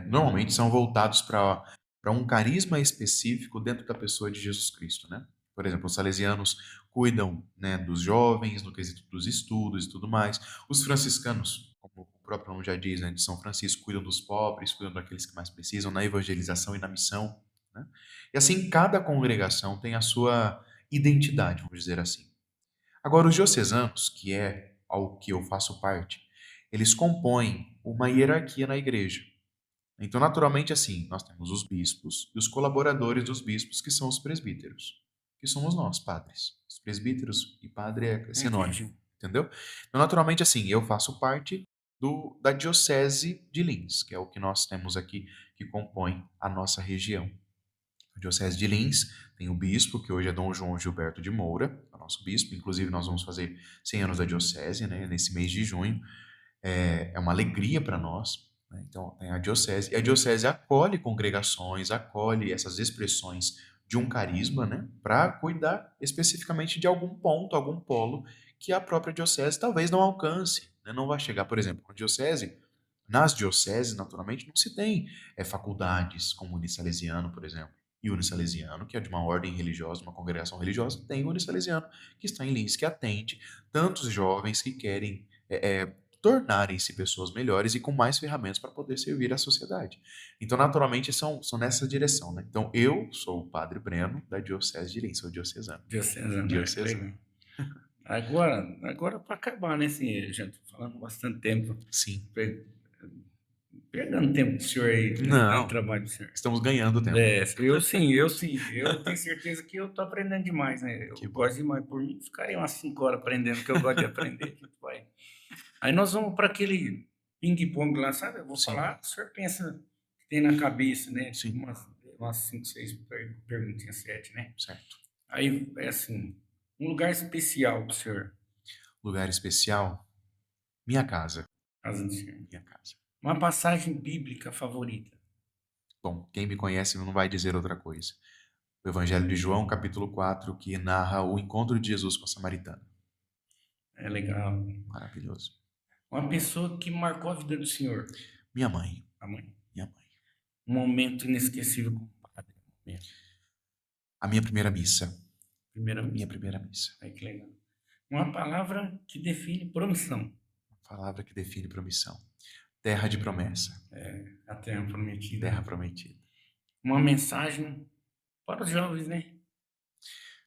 Normalmente são voltados para um carisma específico dentro da pessoa de Jesus Cristo, né? Por exemplo, os salesianos cuidam, né, dos jovens no quesito dos estudos e tudo mais. Os franciscanos, como o próprio nome já diz, né, de São Francisco, cuidam dos pobres, cuidam daqueles que mais precisam na evangelização e na missão, né? E assim, cada congregação tem a sua identidade, vamos dizer assim. Agora, os diocesanos, que é ao que eu faço parte, eles compõem uma hierarquia na igreja. Então, naturalmente, assim, nós temos os bispos e os colaboradores dos bispos, que são os presbíteros, que somos nós, padres. Os presbíteros e padre é sinônimo, Entendi. entendeu? Então, naturalmente, assim, eu faço parte da Diocese de Lins, que é o que nós temos aqui, que compõe a nossa região. A Diocese de Lins tem o bispo, que hoje é Dom João Gilberto de Moura, é o nosso bispo. Inclusive, nós vamos fazer 100 anos da Diocese, né, nesse mês de junho. É uma alegria para nós, né? Então, tem a diocese, e a diocese acolhe congregações, acolhe essas expressões de um carisma, né, para cuidar especificamente de algum ponto, algum polo que a própria diocese talvez não alcance, né, não vai chegar, por exemplo, nas dioceses, naturalmente, não se tem faculdades como o Unisalesiano, por exemplo. E o Unisalesiano, que é de uma ordem religiosa, uma congregação religiosa, tem o Unisalesiano, que está em Lins, que atende tantos jovens que querem tornarem-se pessoas melhores e com mais ferramentas para poder servir à sociedade. Então, naturalmente, são nessa direção, né? Então, eu sou o Padre Breno, da Diocese de Lins, sou diocesano. Diocesano, né? Diocesano. Legal. Agora para acabar, né? Assim, já tô falando bastante tempo, Sim. pegando tempo do senhor aí, né? Não. No trabalho do senhor. Estamos ganhando tempo. Eu sim. Eu tenho certeza que eu tô aprendendo demais, né? Eu Que bom. gosto demais. Por mim, ficaria umas 5 horas aprendendo, que eu gosto de aprender. A gente vai. Aí nós vamos para aquele ping-pong lá, sabe? Eu vou Sim. falar, o senhor pensa que tem na cabeça, né? Sim. Umas 5, 6 perguntinhas, 7, né? Certo. Aí é assim, um lugar especial pro senhor, Lugar especial? Minha casa. casa do senhor. Minha casa. Uma passagem bíblica favorita. Bom, quem me conhece não vai dizer outra coisa. O Evangelho de João, capítulo 4, que narra o encontro de Jesus com a samaritana. É legal. Maravilhoso. Uma pessoa que marcou a vida do senhor. Minha mãe. A mãe. Minha mãe. Um momento inesquecível com o padre. A minha primeira missa. Primeira Minha missa. primeira missa. Aí que legal. Uma palavra que define promissão. Palavra que define promissão. Terra de promessa. A terra prometida. Terra prometida. Uma mensagem para os jovens, né?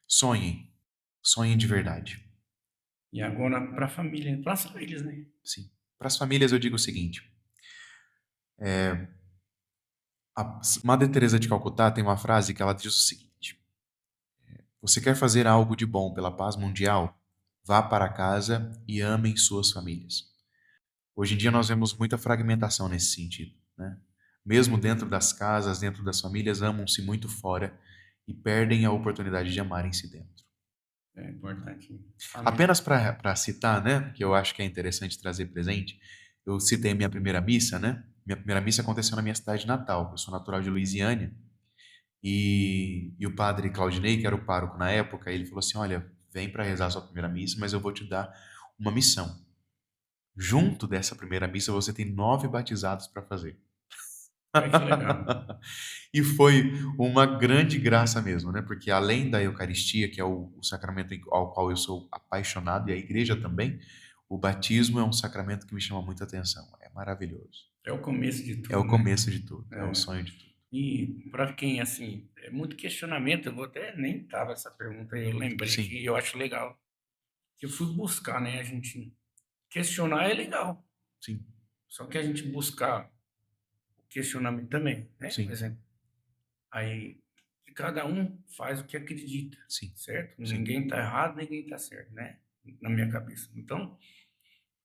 Sonhem. Sonhem de verdade. E agora para a família, para as famílias, né? Sim. Para as famílias eu digo o seguinte. A Madre Teresa de Calcutá tem uma frase que ela diz o seguinte: você quer fazer algo de bom pela paz mundial? Vá para casa e amem suas famílias. Hoje em dia nós vemos muita fragmentação nesse sentido, né? Mesmo dentro das casas, dentro das famílias, amam-se muito fora e perdem a oportunidade de amarem-se dentro. É importante. Apenas para citar, né, que eu acho que é interessante trazer presente, eu citei minha primeira missa, né? Minha primeira missa aconteceu na minha cidade natal. Eu sou natural de Luisiânia. E o padre Claudinei, que era o pároco na época, ele falou assim: olha, vem para rezar a sua primeira missa, mas eu vou te dar uma missão. Junto dessa primeira missa, você tem 9 batizados para fazer. Ai, que legal. E foi uma grande graça mesmo, né? Porque além da Eucaristia, que é o sacramento ao qual eu sou apaixonado, e a igreja também, o batismo é um sacramento que me chama muita atenção. É maravilhoso. É o começo de tudo. É o né? começo de tudo, é o sonho de tudo. E para quem, assim, é muito questionamento, eu vou até nem tava essa pergunta aí, eu lembrei Sim. que eu acho legal. Que eu fui buscar, né? A gente questionar é legal. Sim, Só que a gente buscar o questionamento também, né? Sim. Por exemplo. Aí cada um faz o que acredita, sim, certo? Sim. Ninguém tá errado, ninguém tá certo, né? Na minha cabeça. Então,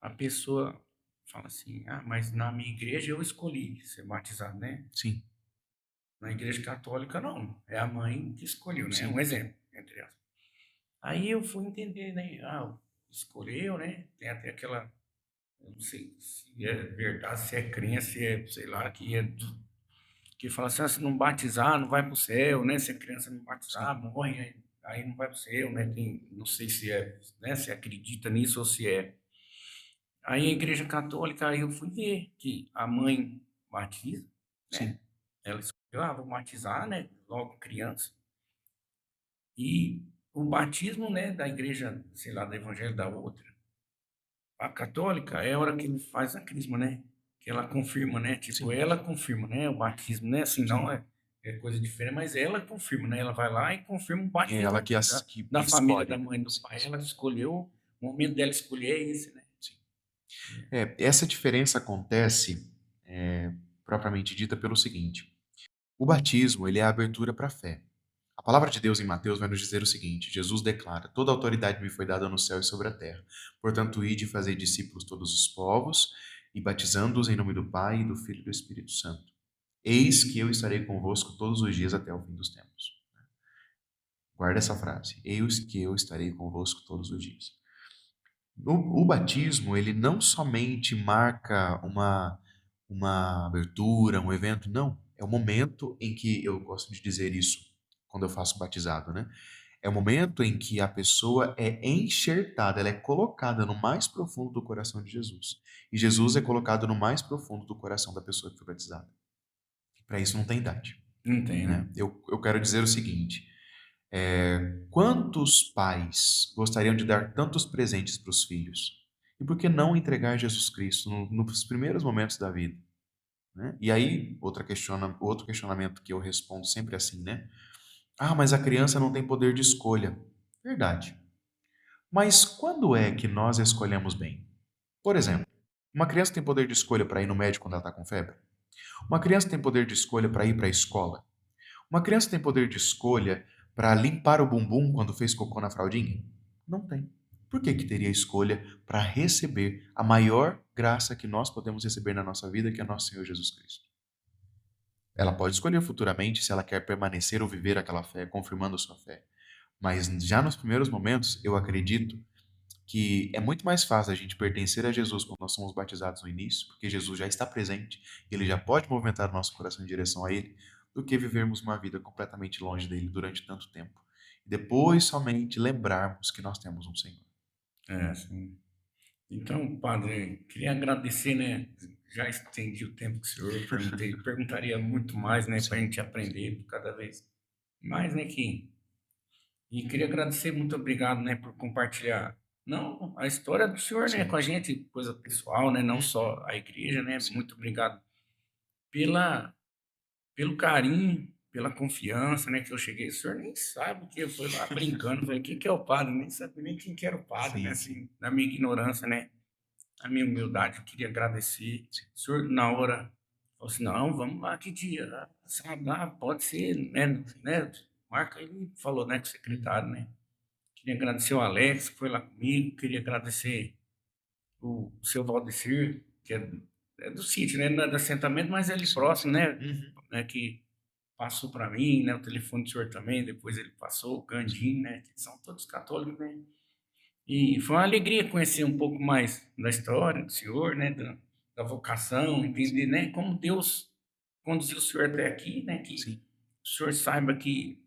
a pessoa fala assim: ah, mas na minha igreja eu escolhi ser batizado, né? sim, Na igreja católica, não. É a mãe que escolheu, né? Sim. Um exemplo, entre aspas. Aí eu fui entender, né? Ah, escolheu, né? Tem até aquela... Eu não sei se é verdade, se é crença, se é, sei lá, que fala assim, ah, se não batizar, não vai para o céu, né? Se a criança não batizar, morre, aí não vai para o céu, né? Não sei se é, né? Se acredita nisso ou se é. Aí a igreja católica, aí eu fui ver que a mãe batiza, né? Sim. Ela escolheu, ah, vou batizar, né? Logo criança. E o batismo, né, da igreja, sei lá, do evangelho da outra. A católica é a hora que ele faz a crisma, né? Que ela confirma, né? Tipo, Sim. ela confirma, né? O batismo, né? Assim, não é coisa diferente, mas ela confirma, né? Ela vai lá e confirma o É batismo ela que da família, escolhe, da né? mãe, do Sim, pai. sim. Ela escolheu, o momento dela escolher é esse, né? Essa diferença acontece, propriamente dita, pelo seguinte: o batismo ele é a abertura para a fé. A palavra de Deus em Mateus vai nos dizer o seguinte: Jesus declara: toda autoridade me foi dada no céu e sobre a terra. Portanto, ide e fazei discípulos todos os povos e batizando-os em nome do Pai, e do Filho e do Espírito Santo. Eis que eu estarei convosco todos os dias até o fim dos tempos. Guarda essa frase. Eis que eu estarei convosco todos os dias. O batismo, ele não somente marca uma abertura, um evento, não. É o momento em que, eu gosto de dizer isso quando eu faço batizado, né? É o momento em que a pessoa é enxertada, ela é colocada no mais profundo do coração de Jesus. E Jesus é colocado no mais profundo do coração da pessoa que foi batizada. Para isso não tem idade. Não tem, né? Eu quero dizer o seguinte: quantos pais gostariam de dar tantos presentes para os filhos E por que não entregar Jesus Cristo nos primeiros momentos da vida? Né? E aí, outro questionamento que eu respondo sempre assim, né? Ah, mas a criança não tem poder de escolha. Verdade. Mas quando é que nós escolhemos bem? Por exemplo, uma criança tem poder de escolha para ir no médico quando ela está com febre? Uma criança tem poder de escolha para ir para a escola? Uma criança tem poder de escolha para limpar o bumbum quando fez cocô na fraldinha? Não tem. Por que que teria escolha para receber a maior graça que nós podemos receber na nossa vida, que é nosso Senhor Jesus Cristo? Ela pode escolher futuramente se ela quer permanecer ou viver aquela fé, confirmando a sua fé. Mas já nos primeiros momentos, eu acredito que é muito mais fácil a gente pertencer a Jesus quando nós somos batizados no início, porque Jesus já está presente, ele já pode movimentar o nosso coração em direção a ele, do que vivermos uma vida completamente longe dele durante tanto tempo. E depois somente lembrarmos que nós temos um Senhor. Sim. Então, padre, queria agradecer, né? Já estendi o tempo que o senhor perguntaria muito mais, né, para a Sim, gente aprender cada vez mais, né, e queria agradecer, muito obrigado, né, por compartilhar, não a história do senhor, né, sim, com a gente, coisa pessoal, né, não só a igreja, né, sim, muito obrigado pela, pelo carinho, pela confiança, né, que eu cheguei, o senhor nem sabe o que eu fui lá brincando, falei, quem que é o padre? Nem sabia nem quem que era o padre, né, sim, sim, assim, na minha ignorância, né, a minha humildade, eu queria agradecer. sim, O senhor, na hora, falou assim: não, vamos lá, que dia? Sabe, lá, pode ser, né? Marca, ele falou, né, com o uhum, secretário, né? Queria agradecer o Alex, que foi lá comigo, queria agradecer o seu Valdecir, que é do sítio, né? Não é do assentamento, mas é ali sim, próximo, sim, né? uhum, Né, que passou para mim, né? O telefone do senhor também, depois ele passou, o sim, Gandim, né? Que são todos católicos, né? E foi uma alegria conhecer um pouco mais da história do senhor, né, da vocação, entender, sim, né, como Deus conduziu o senhor até aqui, né, que sim, o senhor saiba que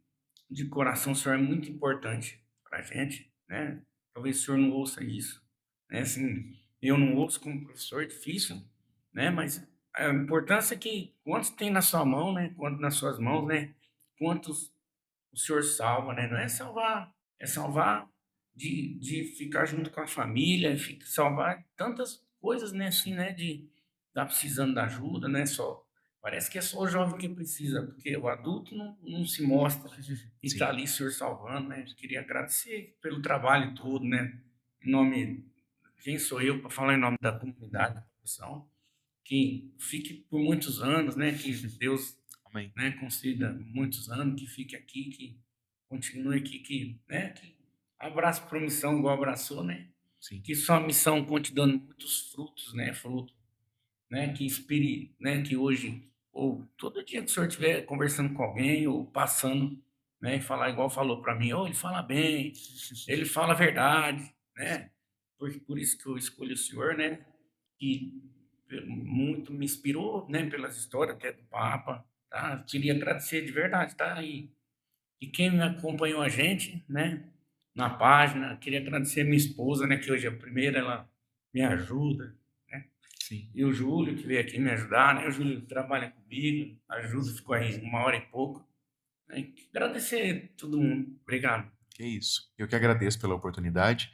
de coração o senhor é muito importante para a gente, né? Talvez o senhor não ouça isso, né? Assim, eu não ouço como professor, é difícil, sim, né? Mas a importância é que quantos tem na sua mão, né? Quanto nas suas mãos, né? Quantos o senhor salva, né? Não é salvar, é salvar de ficar junto com a família, salvar tantas coisas, né? Assim, sim, né? De estar precisando da ajuda, né? Só parece que é só o jovem que precisa, porque o adulto não se mostra e está sim, ali o senhor salvando, né? Queria agradecer pelo trabalho todo, né? Em nome, quem sou eu para falar em nome da comunidade da profissão? Que fique por muitos anos, né? Que Deus, amém, né, conceda muitos anos, que fique aqui, que continue aqui, que abrace promissão igual abraçou, né? sim, Que sua missão conte dando muitos frutos, né? Fruto, né? Que inspire, né? Que hoje, ou todo dia que o senhor estiver conversando com alguém, ou passando, né? E falar igual falou para mim, oh, ele fala bem, ele fala a verdade, sim, né? Por isso que eu escolhi o senhor, né? Que muito me inspirou, né? Pelas histórias até do Papa, tá? sim, Queria agradecer de verdade, tá? E quem me acompanhou a gente, né? Na página, queria agradecer a minha esposa, né? Que hoje é a primeira, ela me ajuda, né? sim, E o Júlio, que veio aqui me ajudar, né? O Júlio trabalha comigo, ajuda, sim. ficou aí 1 hora e pouco. Né? Agradecer a todo mundo. Obrigado. Que isso. Eu que agradeço pela oportunidade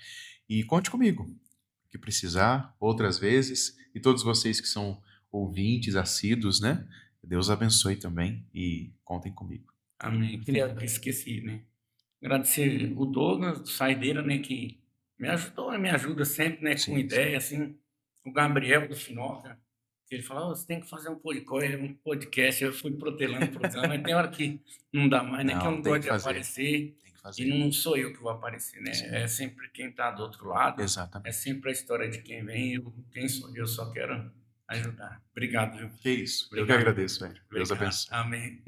e conte comigo, o que precisar, outras vezes, e todos vocês que são ouvintes, assíduos, né? Deus abençoe também e contem comigo. Amém. Queria, esqueci, né? Agradecer o Douglas, do Saideira, né? Que me ajudou, né, me ajuda sempre, né? Com Sim, sim. ideia, assim. O Gabriel do Finoca, que ele falou, "Ô, você tem que fazer um podcast. Eu fui protelando, mas tem hora que não dá mais, né? Que eu Não, não tem gosto que de fazer. aparecer Tem que e fazer. não sou eu que vou aparecer, Sim, né? É sempre quem está do outro lado, é exatamente. sempre a história de quem vem. Quem sou eu, só quero ajudar. Obrigado, viu? Que isso. Eu que Obrigado, agradeço, velho. Deus obrigado. abençoe. Amém.